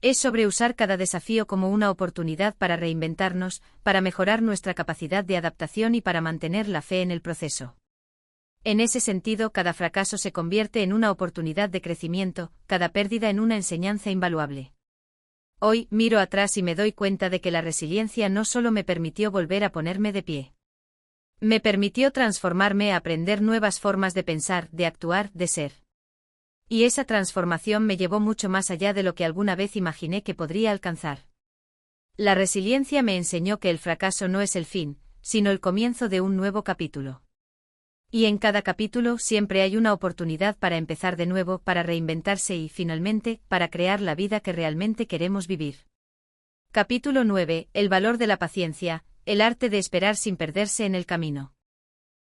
Es sobre usar cada desafío como una oportunidad para reinventarnos, para mejorar nuestra capacidad de adaptación y para mantener la fe en el proceso. En ese sentido, cada fracaso se convierte en una oportunidad de crecimiento, cada pérdida en una enseñanza invaluable. Hoy, miro atrás y me doy cuenta de que la resiliencia no solo me permitió volver a ponerme de pie. Me permitió transformarme, a aprender nuevas formas de pensar, de actuar, de ser. Y esa transformación me llevó mucho más allá de lo que alguna vez imaginé que podría alcanzar. La resiliencia me enseñó que el fracaso no es el fin, sino el comienzo de un nuevo capítulo. Y en cada capítulo siempre hay una oportunidad para empezar de nuevo, para reinventarse y, finalmente, para crear la vida que realmente queremos vivir. Capítulo 9. El valor de la paciencia, el arte de esperar sin perderse en el camino.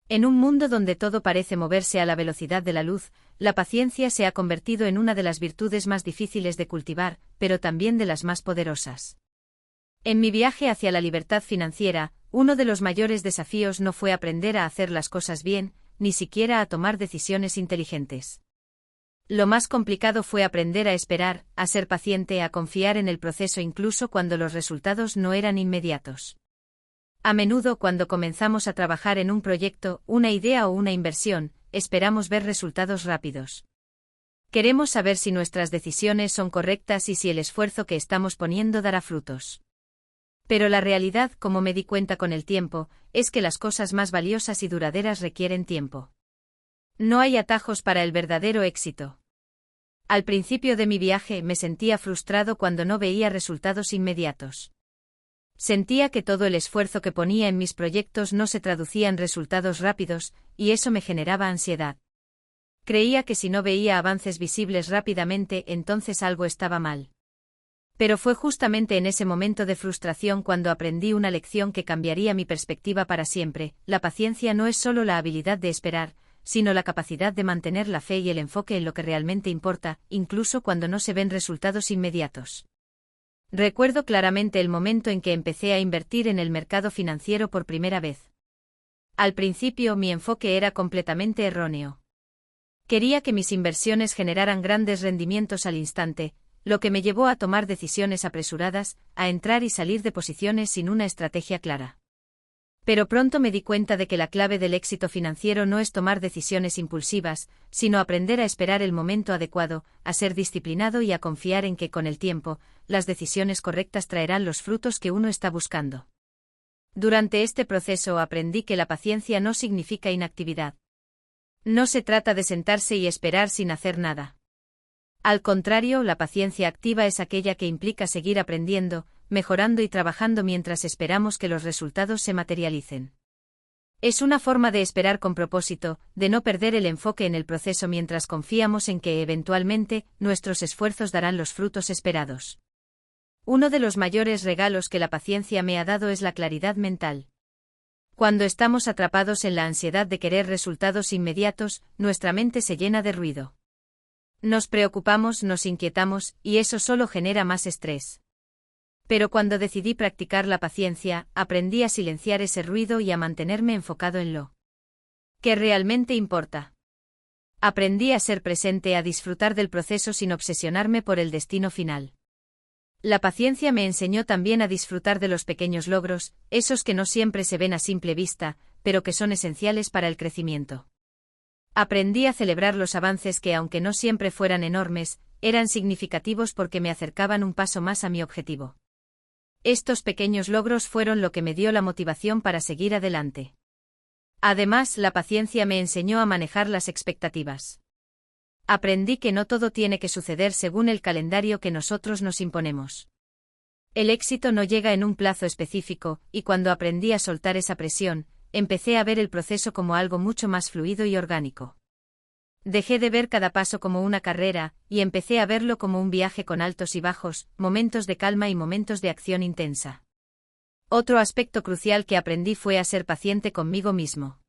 En un mundo donde todo parece moverse a la velocidad de la luz, la paciencia se ha convertido en una de las virtudes más difíciles de cultivar, pero también de las más poderosas. En mi viaje hacia la libertad financiera, uno de los mayores desafíos no fue aprender a hacer las cosas bien, ni siquiera a tomar decisiones inteligentes. Lo más complicado fue aprender a esperar, a ser paciente, a confiar en el proceso incluso cuando los resultados no eran inmediatos. A menudo cuando comenzamos a trabajar en un proyecto, una idea o una inversión, esperamos ver resultados rápidos. Queremos saber si nuestras decisiones son correctas y si el esfuerzo que estamos poniendo dará frutos. Pero la realidad, como me di cuenta con el tiempo, es que las cosas más valiosas y duraderas requieren tiempo. No hay atajos para el verdadero éxito. Al principio de mi viaje me sentía frustrado cuando no veía resultados inmediatos. Sentía que todo el esfuerzo que ponía en mis proyectos no se traducía en resultados rápidos, y eso me generaba ansiedad. Creía que si no veía avances visibles rápidamente, entonces algo estaba mal. Pero fue justamente en ese momento de frustración cuando aprendí una lección que cambiaría mi perspectiva para siempre. La paciencia no es solo la habilidad de esperar, sino la capacidad de mantener la fe y el enfoque en lo que realmente importa, incluso cuando no se ven resultados inmediatos. Recuerdo claramente el momento en que empecé a invertir en el mercado financiero por primera vez. Al principio mi enfoque era completamente erróneo. Quería que mis inversiones generaran grandes rendimientos al instante, lo que me llevó a tomar decisiones apresuradas, a entrar y salir de posiciones sin una estrategia clara. Pero pronto me di cuenta de que la clave del éxito financiero no es tomar decisiones impulsivas, sino aprender a esperar el momento adecuado, a ser disciplinado y a confiar en que con el tiempo, las decisiones correctas traerán los frutos que uno está buscando. Durante este proceso aprendí que la paciencia no significa inactividad. No se trata de sentarse y esperar sin hacer nada. Al contrario, la paciencia activa es aquella que implica seguir aprendiendo, mejorando y trabajando mientras esperamos que los resultados se materialicen. Es una forma de esperar con propósito, de no perder el enfoque en el proceso mientras confiamos en que eventualmente nuestros esfuerzos darán los frutos esperados. Uno de los mayores regalos que la paciencia me ha dado es la claridad mental. Cuando estamos atrapados en la ansiedad de querer resultados inmediatos, nuestra mente se llena de ruido. Nos preocupamos, nos inquietamos, y eso solo genera más estrés. Pero cuando decidí practicar la paciencia, aprendí a silenciar ese ruido y a mantenerme enfocado en lo que realmente importa. Aprendí a ser presente, a disfrutar del proceso sin obsesionarme por el destino final. La paciencia me enseñó también a disfrutar de los pequeños logros, esos que no siempre se ven a simple vista, pero que son esenciales para el crecimiento. Aprendí a celebrar los avances que, aunque no siempre fueran enormes, eran significativos porque me acercaban un paso más a mi objetivo. Estos pequeños logros fueron lo que me dio la motivación para seguir adelante. Además, la paciencia me enseñó a manejar las expectativas. Aprendí que no todo tiene que suceder según el calendario que nosotros nos imponemos. El éxito no llega en un plazo específico, y cuando aprendí a soltar esa presión, empecé a ver el proceso como algo mucho más fluido y orgánico. Dejé de ver cada paso como una carrera, y empecé a verlo como un viaje con altos y bajos, momentos de calma y momentos de acción intensa. Otro aspecto crucial que aprendí fue a ser paciente conmigo mismo.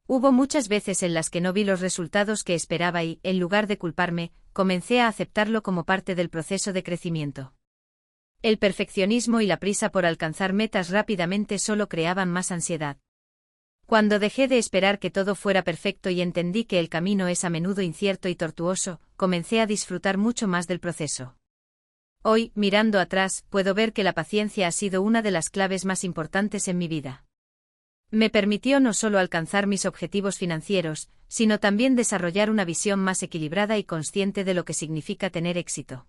Hubo muchas veces en las que no vi los resultados que esperaba y, en lugar de culparme, comencé a aceptarlo como parte del proceso de crecimiento. El perfeccionismo y la prisa por alcanzar metas rápidamente solo creaban más ansiedad. Cuando dejé de esperar que todo fuera perfecto y entendí que el camino es a menudo incierto y tortuoso, comencé a disfrutar mucho más del proceso. Hoy, mirando atrás, puedo ver que la paciencia ha sido una de las claves más importantes en mi vida. Me permitió no solo alcanzar mis objetivos financieros, sino también desarrollar una visión más equilibrada y consciente de lo que significa tener éxito.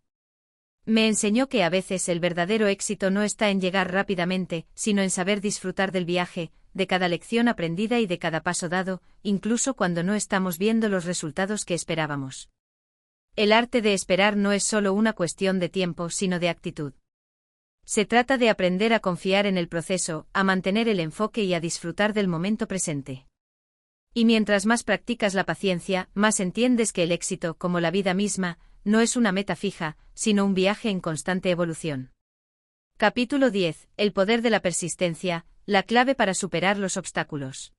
Me enseñó que a veces el verdadero éxito no está en llegar rápidamente, sino en saber disfrutar del viaje, de cada lección aprendida y de cada paso dado, incluso cuando no estamos viendo los resultados que esperábamos. El arte de esperar no es solo una cuestión de tiempo, sino de actitud. Se trata de aprender a confiar en el proceso, a mantener el enfoque y a disfrutar del momento presente. Y mientras más practicas la paciencia, más entiendes que el éxito, como la vida misma, no es una meta fija, sino un viaje en constante evolución. Capítulo 10. El poder de la persistencia, la clave para superar los obstáculos.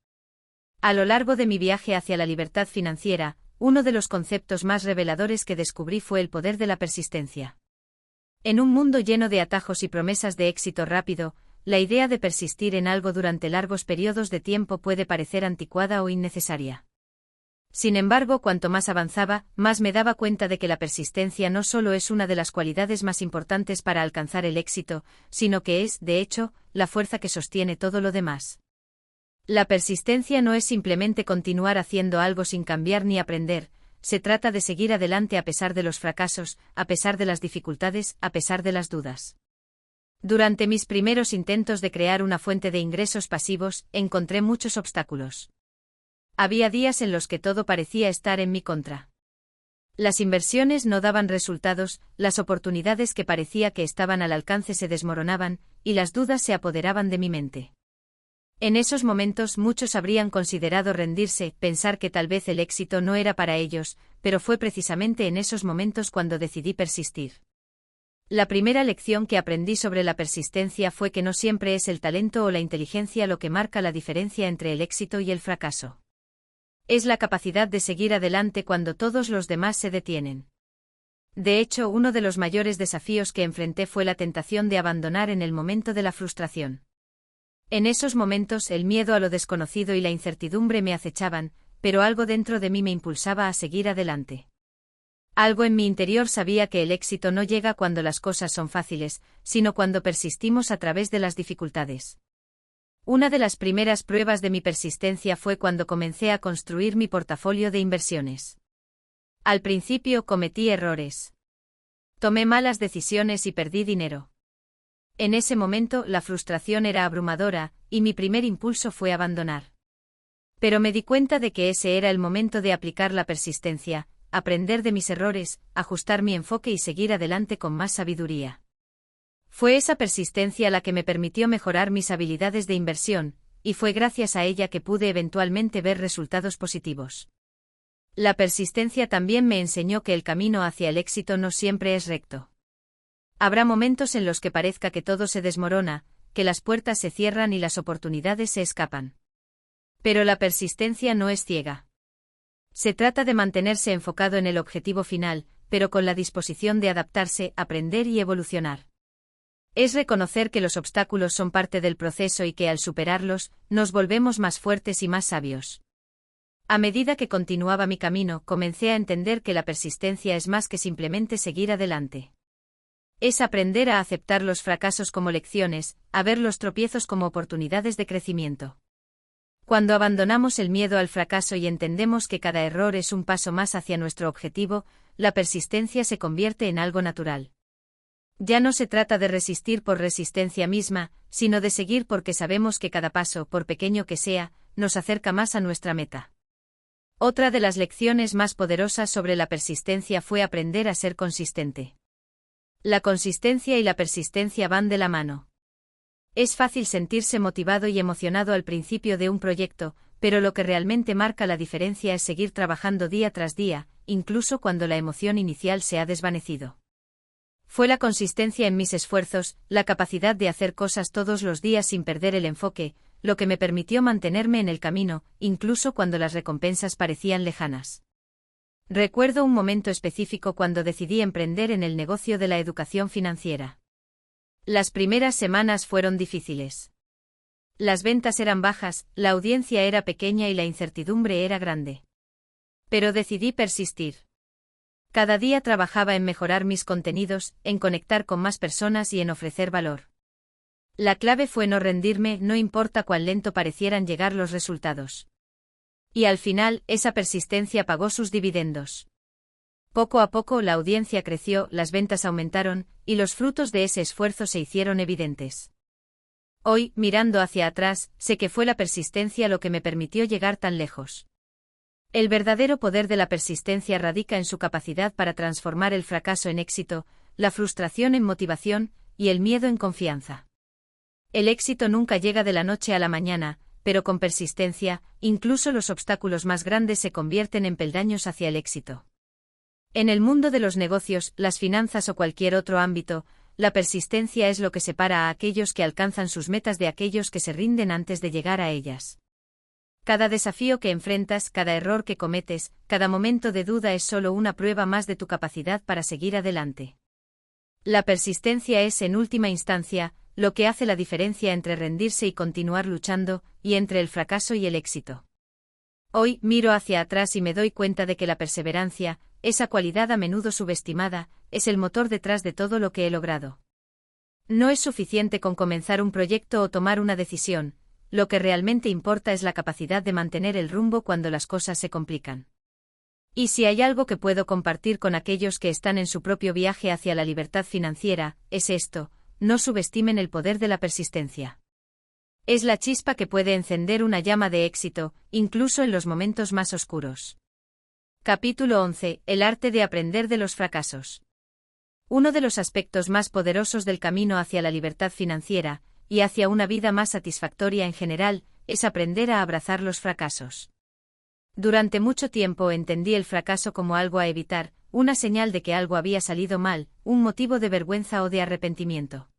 A lo largo de mi viaje hacia la libertad financiera, uno de los conceptos más reveladores que descubrí fue el poder de la persistencia. En un mundo lleno de atajos y promesas de éxito rápido, la idea de persistir en algo durante largos periodos de tiempo puede parecer anticuada o innecesaria. Sin embargo, cuanto más avanzaba, más me daba cuenta de que la persistencia no solo es una de las cualidades más importantes para alcanzar el éxito, sino que es, de hecho, la fuerza que sostiene todo lo demás. La persistencia no es simplemente continuar haciendo algo sin cambiar ni aprender, se trata de seguir adelante a pesar de los fracasos, a pesar de las dificultades, a pesar de las dudas. Durante mis primeros intentos de crear una fuente de ingresos pasivos, encontré muchos obstáculos. Había días en los que todo parecía estar en mi contra. Las inversiones no daban resultados, las oportunidades que parecía que estaban al alcance se desmoronaban, y las dudas se apoderaban de mi mente. En esos momentos muchos habrían considerado rendirse, pensar que tal vez el éxito no era para ellos, pero fue precisamente en esos momentos cuando decidí persistir. La primera lección que aprendí sobre la persistencia fue que no siempre es el talento o la inteligencia lo que marca la diferencia entre el éxito y el fracaso. Es la capacidad de seguir adelante cuando todos los demás se detienen. De hecho, uno de los mayores desafíos que enfrenté fue la tentación de abandonar en el momento de la frustración. En esos momentos el miedo a lo desconocido y la incertidumbre me acechaban, pero algo dentro de mí me impulsaba a seguir adelante. Algo en mi interior sabía que el éxito no llega cuando las cosas son fáciles, sino cuando persistimos a través de las dificultades. Una de las primeras pruebas de mi persistencia fue cuando comencé a construir mi portafolio de inversiones. Al principio cometí errores. Tomé malas decisiones y perdí dinero. En ese momento la frustración era abrumadora, y mi primer impulso fue abandonar. Pero me di cuenta de que ese era el momento de aplicar la persistencia, aprender de mis errores, ajustar mi enfoque y seguir adelante con más sabiduría. Fue esa persistencia la que me permitió mejorar mis habilidades de inversión, y fue gracias a ella que pude eventualmente ver resultados positivos. La persistencia también me enseñó que el camino hacia el éxito no siempre es recto. Habrá momentos en los que parezca que todo se desmorona, que las puertas se cierran y las oportunidades se escapan. Pero la persistencia no es ciega. Se trata de mantenerse enfocado en el objetivo final, pero con la disposición de adaptarse, aprender y evolucionar. Es reconocer que los obstáculos son parte del proceso y que al superarlos, nos volvemos más fuertes y más sabios. A medida que continuaba mi camino, comencé a entender que la persistencia es más que simplemente seguir adelante. Es aprender a aceptar los fracasos como lecciones, a ver los tropiezos como oportunidades de crecimiento. Cuando abandonamos el miedo al fracaso y entendemos que cada error es un paso más hacia nuestro objetivo, la persistencia se convierte en algo natural. Ya no se trata de resistir por resistencia misma, sino de seguir porque sabemos que cada paso, por pequeño que sea, nos acerca más a nuestra meta. Otra de las lecciones más poderosas sobre la persistencia fue aprender a ser consistente. La consistencia y la persistencia van de la mano. Es fácil sentirse motivado y emocionado al principio de un proyecto, pero lo que realmente marca la diferencia es seguir trabajando día tras día, incluso cuando la emoción inicial se ha desvanecido. Fue la consistencia en mis esfuerzos, la capacidad de hacer cosas todos los días sin perder el enfoque, lo que me permitió mantenerme en el camino, incluso cuando las recompensas parecían lejanas. Recuerdo un momento específico cuando decidí emprender en el negocio de la educación financiera. Las primeras semanas fueron difíciles. Las ventas eran bajas, la audiencia era pequeña y la incertidumbre era grande. Pero decidí persistir. Cada día trabajaba en mejorar mis contenidos, en conectar con más personas y en ofrecer valor. La clave fue no rendirme, no importa cuán lento parecieran llegar los resultados. Y al final, esa persistencia pagó sus dividendos. Poco a poco la audiencia creció, las ventas aumentaron, y los frutos de ese esfuerzo se hicieron evidentes. Hoy, mirando hacia atrás, sé que fue la persistencia lo que me permitió llegar tan lejos. El verdadero poder de la persistencia radica en su capacidad para transformar el fracaso en éxito, la frustración en motivación, y el miedo en confianza. El éxito nunca llega de la noche a la mañana, pero con persistencia, incluso los obstáculos más grandes se convierten en peldaños hacia el éxito. En el mundo de los negocios, las finanzas o cualquier otro ámbito, la persistencia es lo que separa a aquellos que alcanzan sus metas de aquellos que se rinden antes de llegar a ellas. Cada desafío que enfrentas, cada error que cometes, cada momento de duda es solo una prueba más de tu capacidad para seguir adelante. La persistencia es, en última instancia, lo que hace la diferencia entre rendirse y continuar luchando, y entre el fracaso y el éxito. Hoy, miro hacia atrás y me doy cuenta de que la perseverancia, esa cualidad a menudo subestimada, es el motor detrás de todo lo que he logrado. No es suficiente con comenzar un proyecto o tomar una decisión, lo que realmente importa es la capacidad de mantener el rumbo cuando las cosas se complican. Y si hay algo que puedo compartir con aquellos que están en su propio viaje hacia la libertad financiera, es esto: no subestimen el poder de la persistencia. Es la chispa que puede encender una llama de éxito, incluso en los momentos más oscuros. Capítulo 11. El arte de aprender de los fracasos. Uno de los aspectos más poderosos del camino hacia la libertad financiera, y hacia una vida más satisfactoria en general, es aprender a abrazar los fracasos. Durante mucho tiempo entendí el fracaso como algo a evitar, una señal de que algo había salido mal, un motivo de vergüenza o de arrepentimiento.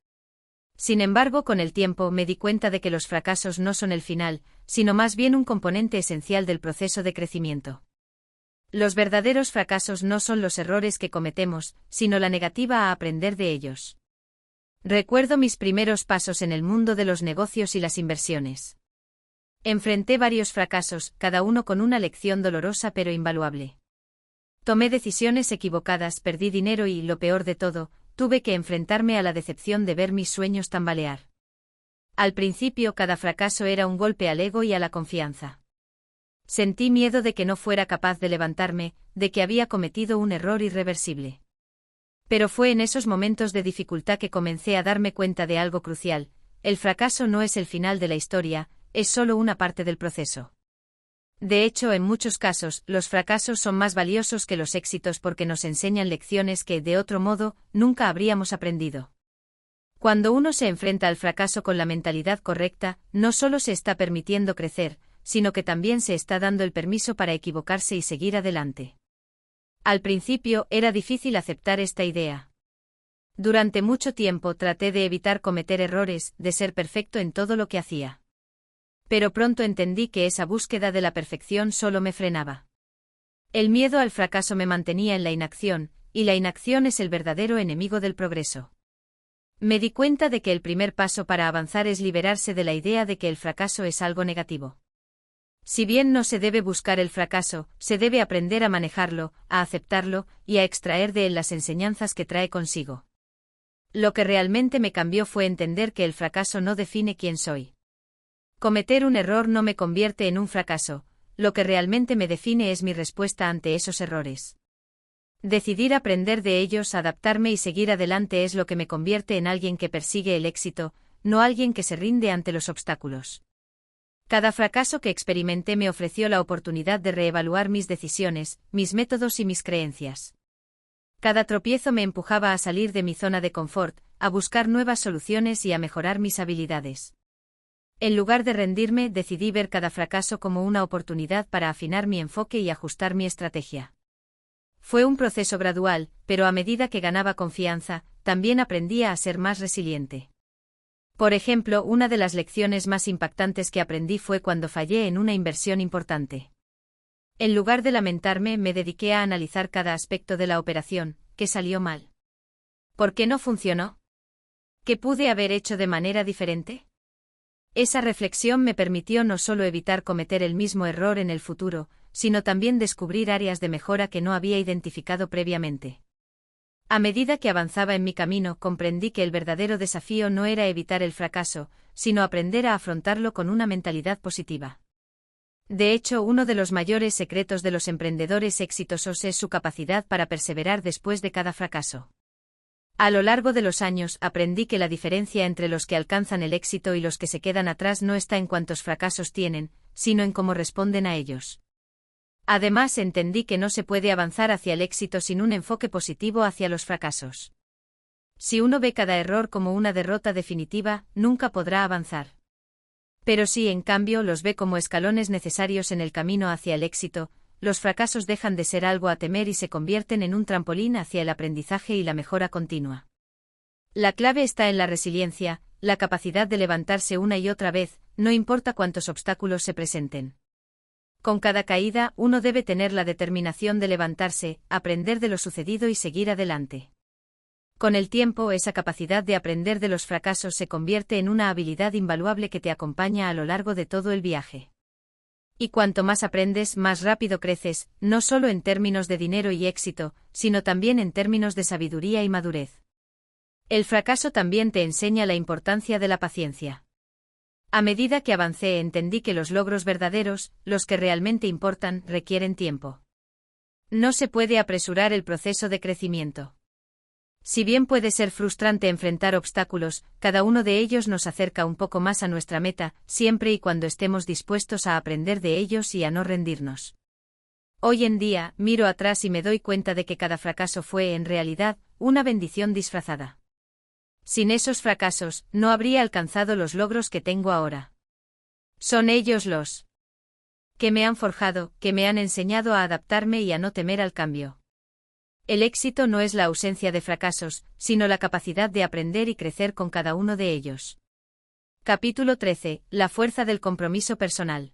Sin embargo, con el tiempo me di cuenta de que los fracasos no son el final, sino más bien un componente esencial del proceso de crecimiento. Los verdaderos fracasos no son los errores que cometemos, sino la negativa a aprender de ellos. Recuerdo mis primeros pasos en el mundo de los negocios y las inversiones. Enfrenté varios fracasos, cada uno con una lección dolorosa pero invaluable. Tomé decisiones equivocadas, perdí dinero y, lo peor de todo, tuve que enfrentarme a la decepción de ver mis sueños tambalear. Al principio, cada fracaso era un golpe al ego y a la confianza. Sentí miedo de que no fuera capaz de levantarme, de que había cometido un error irreversible. Pero fue en esos momentos de dificultad que comencé a darme cuenta de algo crucial: el fracaso no es el final de la historia, es solo una parte del proceso. De hecho, en muchos casos, los fracasos son más valiosos que los éxitos porque nos enseñan lecciones que, de otro modo, nunca habríamos aprendido. Cuando uno se enfrenta al fracaso con la mentalidad correcta, no solo se está permitiendo crecer, sino que también se está dando el permiso para equivocarse y seguir adelante. Al principio, era difícil aceptar esta idea. Durante mucho tiempo traté de evitar cometer errores, de ser perfecto en todo lo que hacía. Pero pronto entendí que esa búsqueda de la perfección solo me frenaba. El miedo al fracaso me mantenía en la inacción, y la inacción es el verdadero enemigo del progreso. Me di cuenta de que el primer paso para avanzar es liberarse de la idea de que el fracaso es algo negativo. Si bien no se debe buscar el fracaso, se debe aprender a manejarlo, a aceptarlo, y a extraer de él las enseñanzas que trae consigo. Lo que realmente me cambió fue entender que el fracaso no define quién soy. Cometer un error no me convierte en un fracaso, lo que realmente me define es mi respuesta ante esos errores. Decidir aprender de ellos, adaptarme y seguir adelante es lo que me convierte en alguien que persigue el éxito, no alguien que se rinde ante los obstáculos. Cada fracaso que experimenté me ofreció la oportunidad de reevaluar mis decisiones, mis métodos y mis creencias. Cada tropiezo me empujaba a salir de mi zona de confort, a buscar nuevas soluciones y a mejorar mis habilidades. En lugar de rendirme, decidí ver cada fracaso como una oportunidad para afinar mi enfoque y ajustar mi estrategia. Fue un proceso gradual, pero a medida que ganaba confianza, también aprendía a ser más resiliente. Por ejemplo, una de las lecciones más impactantes que aprendí fue cuando fallé en una inversión importante. En lugar de lamentarme, me dediqué a analizar cada aspecto de la operación, ¿qué salió mal? ¿Por qué no funcionó? ¿Qué pude haber hecho de manera diferente? Esa reflexión me permitió no solo evitar cometer el mismo error en el futuro, sino también descubrir áreas de mejora que no había identificado previamente. A medida que avanzaba en mi camino, comprendí que el verdadero desafío no era evitar el fracaso, sino aprender a afrontarlo con una mentalidad positiva. De hecho, uno de los mayores secretos de los emprendedores exitosos es su capacidad para perseverar después de cada fracaso. A lo largo de los años, aprendí que la diferencia entre los que alcanzan el éxito y los que se quedan atrás no está en cuántos fracasos tienen, sino en cómo responden a ellos. Además, entendí que no se puede avanzar hacia el éxito sin un enfoque positivo hacia los fracasos. Si uno ve cada error como una derrota definitiva, nunca podrá avanzar. Pero si, en cambio, los ve como escalones necesarios en el camino hacia el éxito, los fracasos dejan de ser algo a temer y se convierten en un trampolín hacia el aprendizaje y la mejora continua. La clave está en la resiliencia, la capacidad de levantarse una y otra vez, no importa cuántos obstáculos se presenten. Con cada caída, uno debe tener la determinación de levantarse, aprender de lo sucedido y seguir adelante. Con el tiempo, esa capacidad de aprender de los fracasos se convierte en una habilidad invaluable que te acompaña a lo largo de todo el viaje. Y cuanto más aprendes, más rápido creces, no solo en términos de dinero y éxito, sino también en términos de sabiduría y madurez. El fracaso también te enseña la importancia de la paciencia. A medida que avancé, entendí que los logros verdaderos, los que realmente importan, requieren tiempo. No se puede apresurar el proceso de crecimiento. Si bien puede ser frustrante enfrentar obstáculos, cada uno de ellos nos acerca un poco más a nuestra meta, siempre y cuando estemos dispuestos a aprender de ellos y a no rendirnos. Hoy en día, miro atrás y me doy cuenta de que cada fracaso fue, en realidad, una bendición disfrazada. Sin esos fracasos, no habría alcanzado los logros que tengo ahora. Son ellos los que me han forjado, que me han enseñado a adaptarme y a no temer al cambio. El éxito no es la ausencia de fracasos, sino la capacidad de aprender y crecer con cada uno de ellos. Capítulo 13. La fuerza del compromiso personal.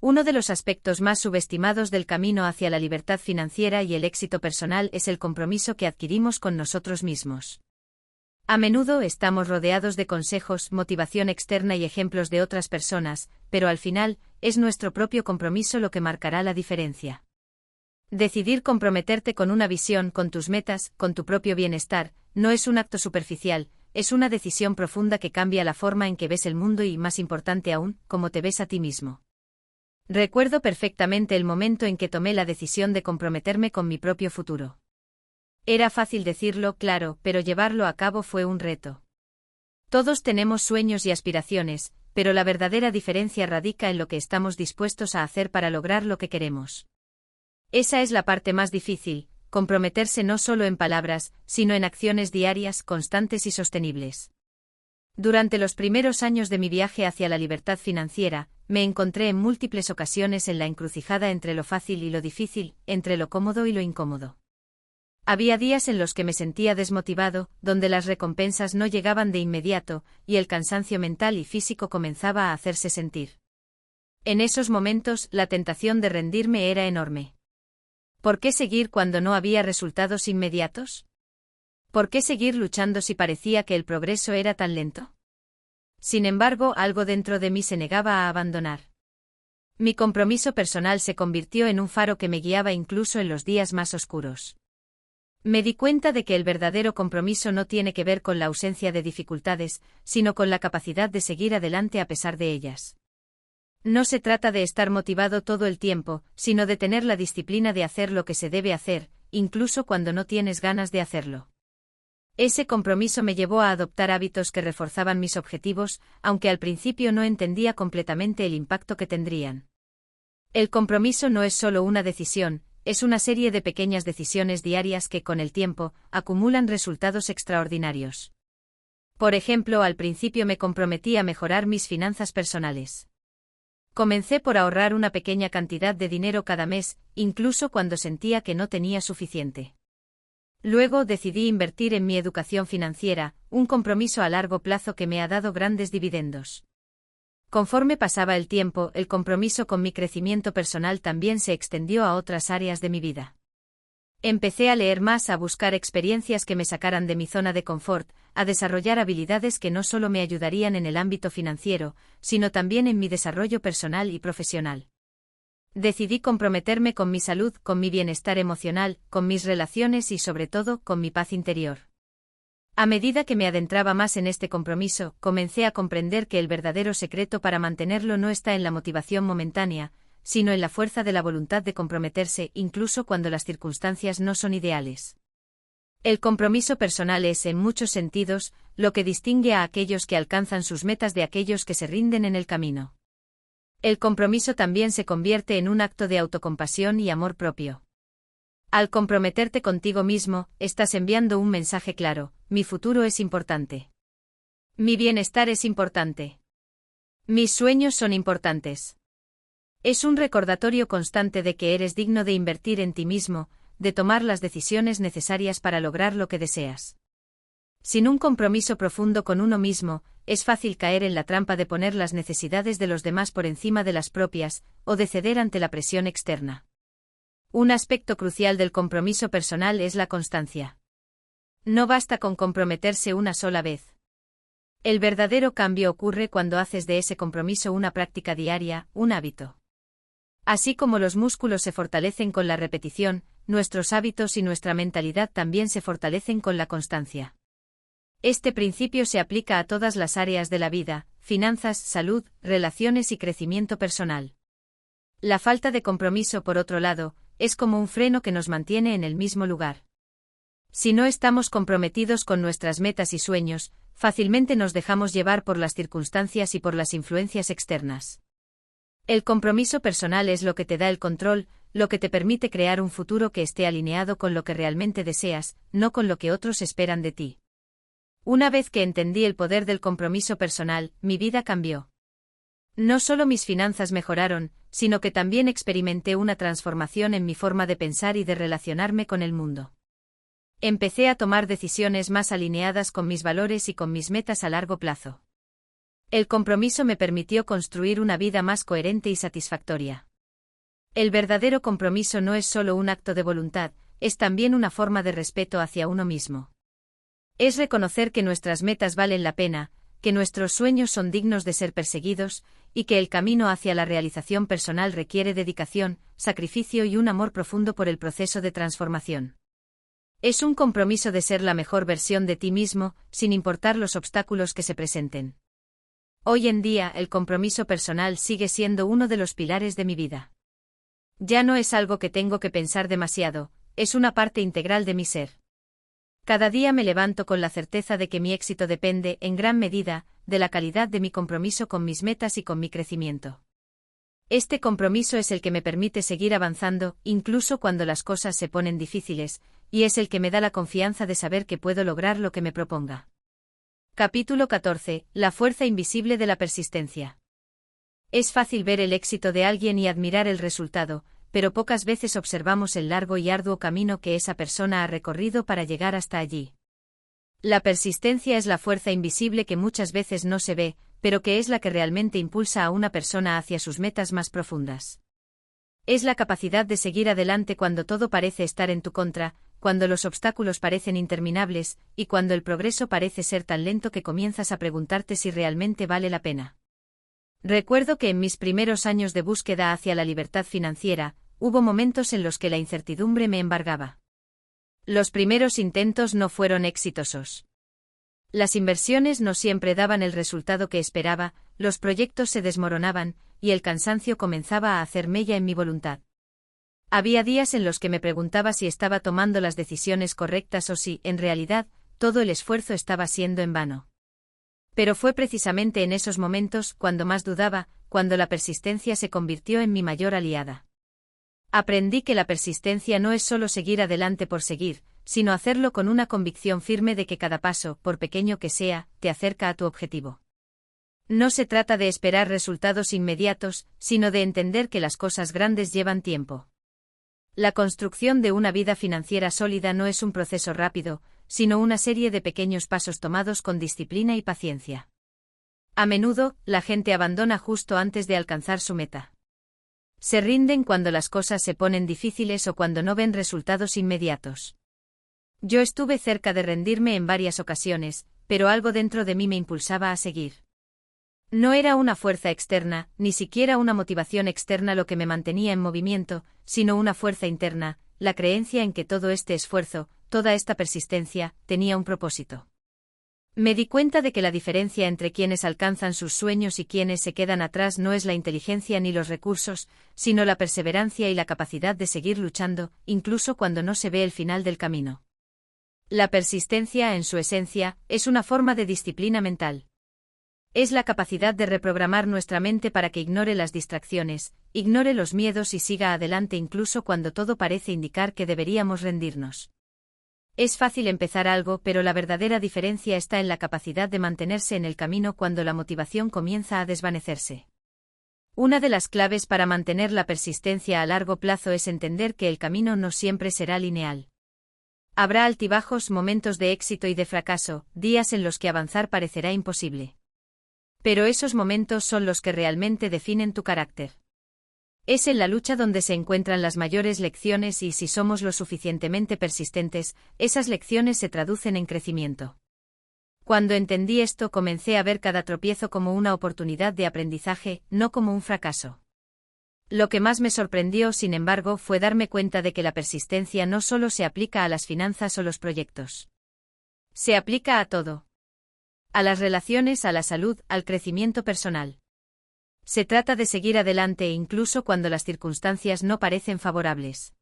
Uno de los aspectos más subestimados del camino hacia la libertad financiera y el éxito personal es el compromiso que adquirimos con nosotros mismos. A menudo estamos rodeados de consejos, motivación externa y ejemplos de otras personas, pero al final, es nuestro propio compromiso lo que marcará la diferencia. Decidir comprometerte con una visión, con tus metas, con tu propio bienestar, no es un acto superficial, es una decisión profunda que cambia la forma en que ves el mundo y, más importante aún, cómo te ves a ti mismo. Recuerdo perfectamente el momento en que tomé la decisión de comprometerme con mi propio futuro. Era fácil decirlo, claro, pero llevarlo a cabo fue un reto. Todos tenemos sueños y aspiraciones, pero la verdadera diferencia radica en lo que estamos dispuestos a hacer para lograr lo que queremos. Esa es la parte más difícil, comprometerse no solo en palabras, sino en acciones diarias, constantes y sostenibles. Durante los primeros años de mi viaje hacia la libertad financiera, me encontré en múltiples ocasiones en la encrucijada entre lo fácil y lo difícil, entre lo cómodo y lo incómodo. Había días en los que me sentía desmotivado, donde las recompensas no llegaban de inmediato, y el cansancio mental y físico comenzaba a hacerse sentir. En esos momentos, la tentación de rendirme era enorme. ¿Por qué seguir cuando no había resultados inmediatos? ¿Por qué seguir luchando si parecía que el progreso era tan lento? Sin embargo, algo dentro de mí se negaba a abandonar. Mi compromiso personal se convirtió en un faro que me guiaba incluso en los días más oscuros. Me di cuenta de que el verdadero compromiso no tiene que ver con la ausencia de dificultades, sino con la capacidad de seguir adelante a pesar de ellas. No se trata de estar motivado todo el tiempo, sino de tener la disciplina de hacer lo que se debe hacer, incluso cuando no tienes ganas de hacerlo. Ese compromiso me llevó a adoptar hábitos que reforzaban mis objetivos, aunque al principio no entendía completamente el impacto que tendrían. El compromiso no es solo una decisión, es una serie de pequeñas decisiones diarias que, con el tiempo, acumulan resultados extraordinarios. Por ejemplo, al principio me comprometí a mejorar mis finanzas personales. Comencé por ahorrar una pequeña cantidad de dinero cada mes, incluso cuando sentía que no tenía suficiente. Luego decidí invertir en mi educación financiera, un compromiso a largo plazo que me ha dado grandes dividendos. Conforme pasaba el tiempo, el compromiso con mi crecimiento personal también se extendió a otras áreas de mi vida. Empecé a leer más, a buscar experiencias que me sacaran de mi zona de confort, a desarrollar habilidades que no solo me ayudarían en el ámbito financiero, sino también en mi desarrollo personal y profesional. Decidí comprometerme con mi salud, con mi bienestar emocional, con mis relaciones y sobre todo, con mi paz interior. A medida que me adentraba más en este compromiso, comencé a comprender que el verdadero secreto para mantenerlo no está en la motivación momentánea, sino en la fuerza de la voluntad de comprometerse, incluso cuando las circunstancias no son ideales. El compromiso personal es, en muchos sentidos, lo que distingue a aquellos que alcanzan sus metas de aquellos que se rinden en el camino. El compromiso también se convierte en un acto de autocompasión y amor propio. Al comprometerte contigo mismo, estás enviando un mensaje claro: mi futuro es importante. Mi bienestar es importante. Mis sueños son importantes. Es un recordatorio constante de que eres digno de invertir en ti mismo, de tomar las decisiones necesarias para lograr lo que deseas. Sin un compromiso profundo con uno mismo, es fácil caer en la trampa de poner las necesidades de los demás por encima de las propias, o de ceder ante la presión externa. Un aspecto crucial del compromiso personal es la constancia. No basta con comprometerse una sola vez. El verdadero cambio ocurre cuando haces de ese compromiso una práctica diaria, un hábito. Así como los músculos se fortalecen con la repetición, nuestros hábitos y nuestra mentalidad también se fortalecen con la constancia. Este principio se aplica a todas las áreas de la vida: finanzas, salud, relaciones y crecimiento personal. La falta de compromiso, por otro lado, es como un freno que nos mantiene en el mismo lugar. Si no estamos comprometidos con nuestras metas y sueños, fácilmente nos dejamos llevar por las circunstancias y por las influencias externas. El compromiso personal es lo que te da el control, lo que te permite crear un futuro que esté alineado con lo que realmente deseas, no con lo que otros esperan de ti. Una vez que entendí el poder del compromiso personal, mi vida cambió. No solo mis finanzas mejoraron, sino que también experimenté una transformación en mi forma de pensar y de relacionarme con el mundo. Empecé a tomar decisiones más alineadas con mis valores y con mis metas a largo plazo. El compromiso me permitió construir una vida más coherente y satisfactoria. El verdadero compromiso no es solo un acto de voluntad, es también una forma de respeto hacia uno mismo. Es reconocer que nuestras metas valen la pena, que nuestros sueños son dignos de ser perseguidos, y que el camino hacia la realización personal requiere dedicación, sacrificio y un amor profundo por el proceso de transformación. Es un compromiso de ser la mejor versión de ti mismo, sin importar los obstáculos que se presenten. Hoy en día, el compromiso personal sigue siendo uno de los pilares de mi vida. Ya no es algo que tengo que pensar demasiado, es una parte integral de mi ser. Cada día me levanto con la certeza de que mi éxito depende, en gran medida, de la calidad de mi compromiso con mis metas y con mi crecimiento. Este compromiso es el que me permite seguir avanzando, incluso cuando las cosas se ponen difíciles, y es el que me da la confianza de saber que puedo lograr lo que me proponga. Capítulo 14. La fuerza invisible de la persistencia. Es fácil ver el éxito de alguien y admirar el resultado, pero pocas veces observamos el largo y arduo camino que esa persona ha recorrido para llegar hasta allí. La persistencia es la fuerza invisible que muchas veces no se ve, pero que es la que realmente impulsa a una persona hacia sus metas más profundas. Es la capacidad de seguir adelante cuando todo parece estar en tu contra, cuando los obstáculos parecen interminables, y cuando el progreso parece ser tan lento que comienzas a preguntarte si realmente vale la pena. Recuerdo que en mis primeros años de búsqueda hacia la libertad financiera, hubo momentos en los que la incertidumbre me embargaba. Los primeros intentos no fueron exitosos. Las inversiones no siempre daban el resultado que esperaba, los proyectos se desmoronaban, y el cansancio comenzaba a hacer mella en mi voluntad. Había días en los que me preguntaba si estaba tomando las decisiones correctas o si, en realidad, todo el esfuerzo estaba siendo en vano. Pero fue precisamente en esos momentos, cuando más dudaba, cuando la persistencia se convirtió en mi mayor aliada. Aprendí que la persistencia no es solo seguir adelante por seguir, sino hacerlo con una convicción firme de que cada paso, por pequeño que sea, te acerca a tu objetivo. No se trata de esperar resultados inmediatos, sino de entender que las cosas grandes llevan tiempo. La construcción de una vida financiera sólida no es un proceso rápido, sino una serie de pequeños pasos tomados con disciplina y paciencia. A menudo, la gente abandona justo antes de alcanzar su meta. Se rinden cuando las cosas se ponen difíciles o cuando no ven resultados inmediatos. Yo estuve cerca de rendirme en varias ocasiones, pero algo dentro de mí me impulsaba a seguir. No era una fuerza externa, ni siquiera una motivación externa lo que me mantenía en movimiento, sino una fuerza interna, la creencia en que todo este esfuerzo, toda esta persistencia, tenía un propósito. Me di cuenta de que la diferencia entre quienes alcanzan sus sueños y quienes se quedan atrás no es la inteligencia ni los recursos, sino la perseverancia y la capacidad de seguir luchando, incluso cuando no se ve el final del camino. La persistencia, en su esencia, es una forma de disciplina mental. Es la capacidad de reprogramar nuestra mente para que ignore las distracciones, ignore los miedos y siga adelante incluso cuando todo parece indicar que deberíamos rendirnos. Es fácil empezar algo, pero la verdadera diferencia está en la capacidad de mantenerse en el camino cuando la motivación comienza a desvanecerse. Una de las claves para mantener la persistencia a largo plazo es entender que el camino no siempre será lineal. Habrá altibajos, momentos de éxito y de fracaso, días en los que avanzar parecerá imposible. Pero esos momentos son los que realmente definen tu carácter. Es en la lucha donde se encuentran las mayores lecciones y si somos lo suficientemente persistentes, esas lecciones se traducen en crecimiento. Cuando entendí esto, comencé a ver cada tropiezo como una oportunidad de aprendizaje, no como un fracaso. Lo que más me sorprendió, sin embargo, fue darme cuenta de que la persistencia no solo se aplica a las finanzas o los proyectos. Se aplica a todo. A las relaciones, a la salud, al crecimiento personal. Se trata de seguir adelante incluso cuando las circunstancias no parecen favorables.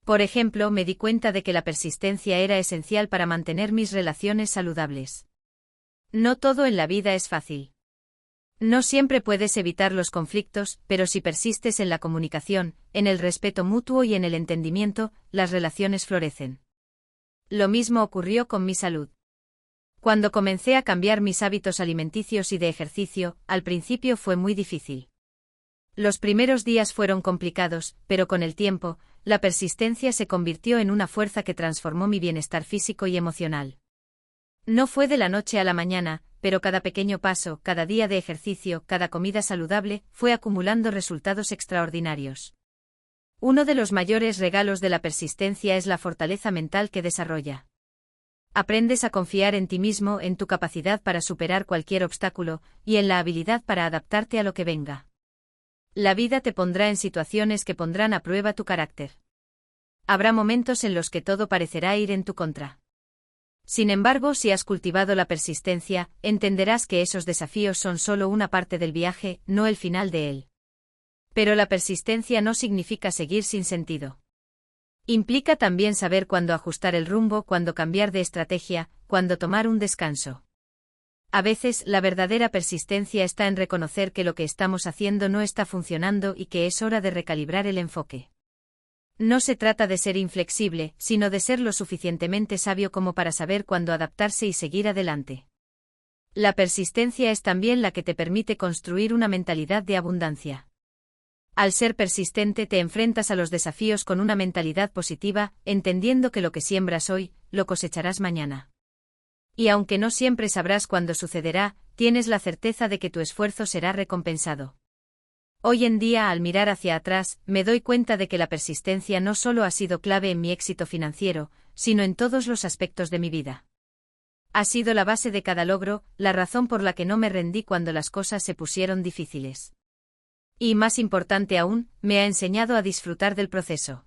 Por ejemplo, me di cuenta de que la persistencia era esencial para mantener mis relaciones saludables. No todo en la vida es fácil. No siempre puedes evitar los conflictos, pero si persistes en la comunicación, en el respeto mutuo y en el entendimiento, las relaciones florecen. Lo mismo ocurrió con mi salud. Cuando comencé a cambiar mis hábitos alimenticios y de ejercicio, al principio fue muy difícil. Los primeros días fueron complicados, pero con el tiempo, la persistencia se convirtió en una fuerza que transformó mi bienestar físico y emocional. No fue de la noche a la mañana, pero cada pequeño paso, cada día de ejercicio, cada comida saludable, fue acumulando resultados extraordinarios. Uno de los mayores regalos de la persistencia es la fortaleza mental que desarrolla. Aprendes a confiar en ti mismo, en tu capacidad para superar cualquier obstáculo, y en la habilidad para adaptarte a lo que venga. La vida te pondrá en situaciones que pondrán a prueba tu carácter. Habrá momentos en los que todo parecerá ir en tu contra. Sin embargo, si has cultivado la persistencia, entenderás que esos desafíos son solo una parte del viaje, no el final de él. Pero la persistencia no significa seguir sin sentido. Implica también saber cuándo ajustar el rumbo, cuándo cambiar de estrategia, cuándo tomar un descanso. A veces, la verdadera persistencia está en reconocer que lo que estamos haciendo no está funcionando y que es hora de recalibrar el enfoque. No se trata de ser inflexible, sino de ser lo suficientemente sabio como para saber cuándo adaptarse y seguir adelante. La persistencia es también la que te permite construir una mentalidad de abundancia. Al ser persistente te enfrentas a los desafíos con una mentalidad positiva, entendiendo que lo que siembras hoy, lo cosecharás mañana. Y aunque no siempre sabrás cuándo sucederá, tienes la certeza de que tu esfuerzo será recompensado. Hoy en día, al mirar hacia atrás, me doy cuenta de que la persistencia no solo ha sido clave en mi éxito financiero, sino en todos los aspectos de mi vida. Ha sido la base de cada logro, la razón por la que no me rendí cuando las cosas se pusieron difíciles. Y, más importante aún, me ha enseñado a disfrutar del proceso.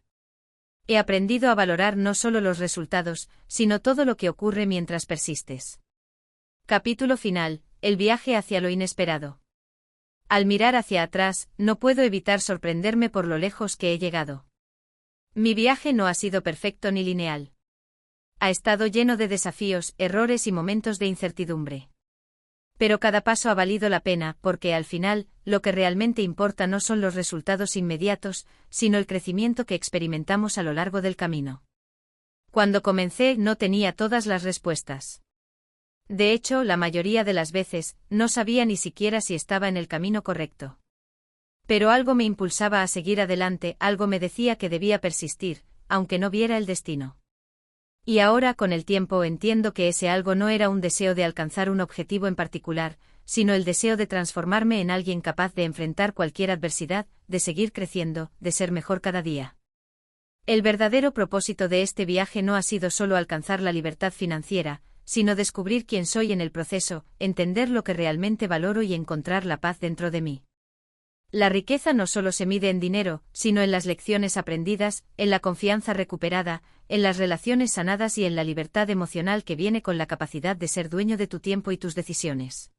He aprendido a valorar no solo los resultados, sino todo lo que ocurre mientras persistes. Capítulo final: el viaje hacia lo inesperado. Al mirar hacia atrás, no puedo evitar sorprenderme por lo lejos que he llegado. Mi viaje no ha sido perfecto ni lineal. Ha estado lleno de desafíos, errores y momentos de incertidumbre. Pero cada paso ha valido la pena, porque al final, lo que realmente importa no son los resultados inmediatos, sino el crecimiento que experimentamos a lo largo del camino. Cuando comencé no tenía todas las respuestas. De hecho, la mayoría de las veces, no sabía ni siquiera si estaba en el camino correcto. Pero algo me impulsaba a seguir adelante, algo me decía que debía persistir, aunque no viera el destino. Y ahora, con el tiempo, entiendo que ese algo no era un deseo de alcanzar un objetivo en particular, sino el deseo de transformarme en alguien capaz de enfrentar cualquier adversidad, de seguir creciendo, de ser mejor cada día. El verdadero propósito de este viaje no ha sido solo alcanzar la libertad financiera, sino descubrir quién soy en el proceso, entender lo que realmente valoro y encontrar la paz dentro de mí. La riqueza no solo se mide en dinero, sino en las lecciones aprendidas, en la confianza recuperada, en las relaciones sanadas y en la libertad emocional que viene con la capacidad de ser dueño de tu tiempo y tus decisiones.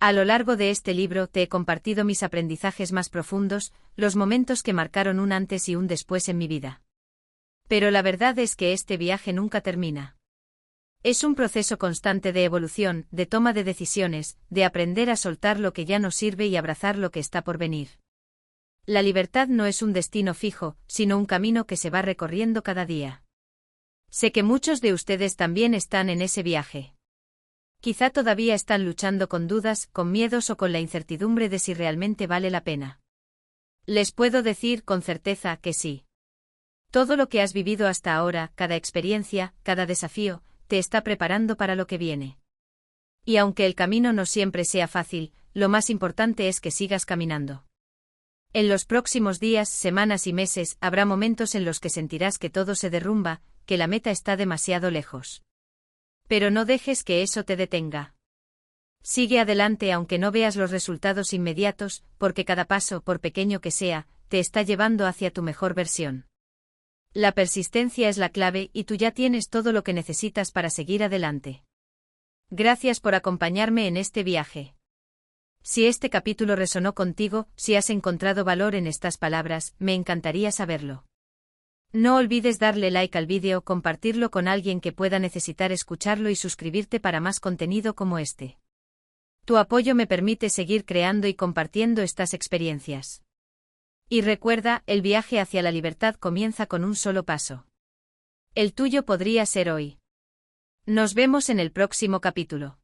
A lo largo de este libro te he compartido mis aprendizajes más profundos, los momentos que marcaron un antes y un después en mi vida. Pero la verdad es que este viaje nunca termina. Es un proceso constante de evolución, de toma de decisiones, de aprender a soltar lo que ya no sirve y abrazar lo que está por venir. La libertad no es un destino fijo, sino un camino que se va recorriendo cada día. Sé que muchos de ustedes también están en ese viaje. Quizá todavía están luchando con dudas, con miedos o con la incertidumbre de si realmente vale la pena. Les puedo decir con certeza que sí. Todo lo que has vivido hasta ahora, cada experiencia, cada desafío, te está preparando para lo que viene. Y aunque el camino no siempre sea fácil, lo más importante es que sigas caminando. En los próximos días, semanas y meses, habrá momentos en los que sentirás que todo se derrumba, que la meta está demasiado lejos. Pero no dejes que eso te detenga. Sigue adelante aunque no veas los resultados inmediatos, porque cada paso, por pequeño que sea, te está llevando hacia tu mejor versión. La persistencia es la clave y tú ya tienes todo lo que necesitas para seguir adelante. Gracias por acompañarme en este viaje. Si este capítulo resonó contigo, si has encontrado valor en estas palabras, me encantaría saberlo. No olvides darle like al vídeo, compartirlo con alguien que pueda necesitar escucharlo y suscribirte para más contenido como este. Tu apoyo me permite seguir creando y compartiendo estas experiencias. Y recuerda, el viaje hacia la libertad comienza con un solo paso. El tuyo podría ser hoy. Nos vemos en el próximo capítulo.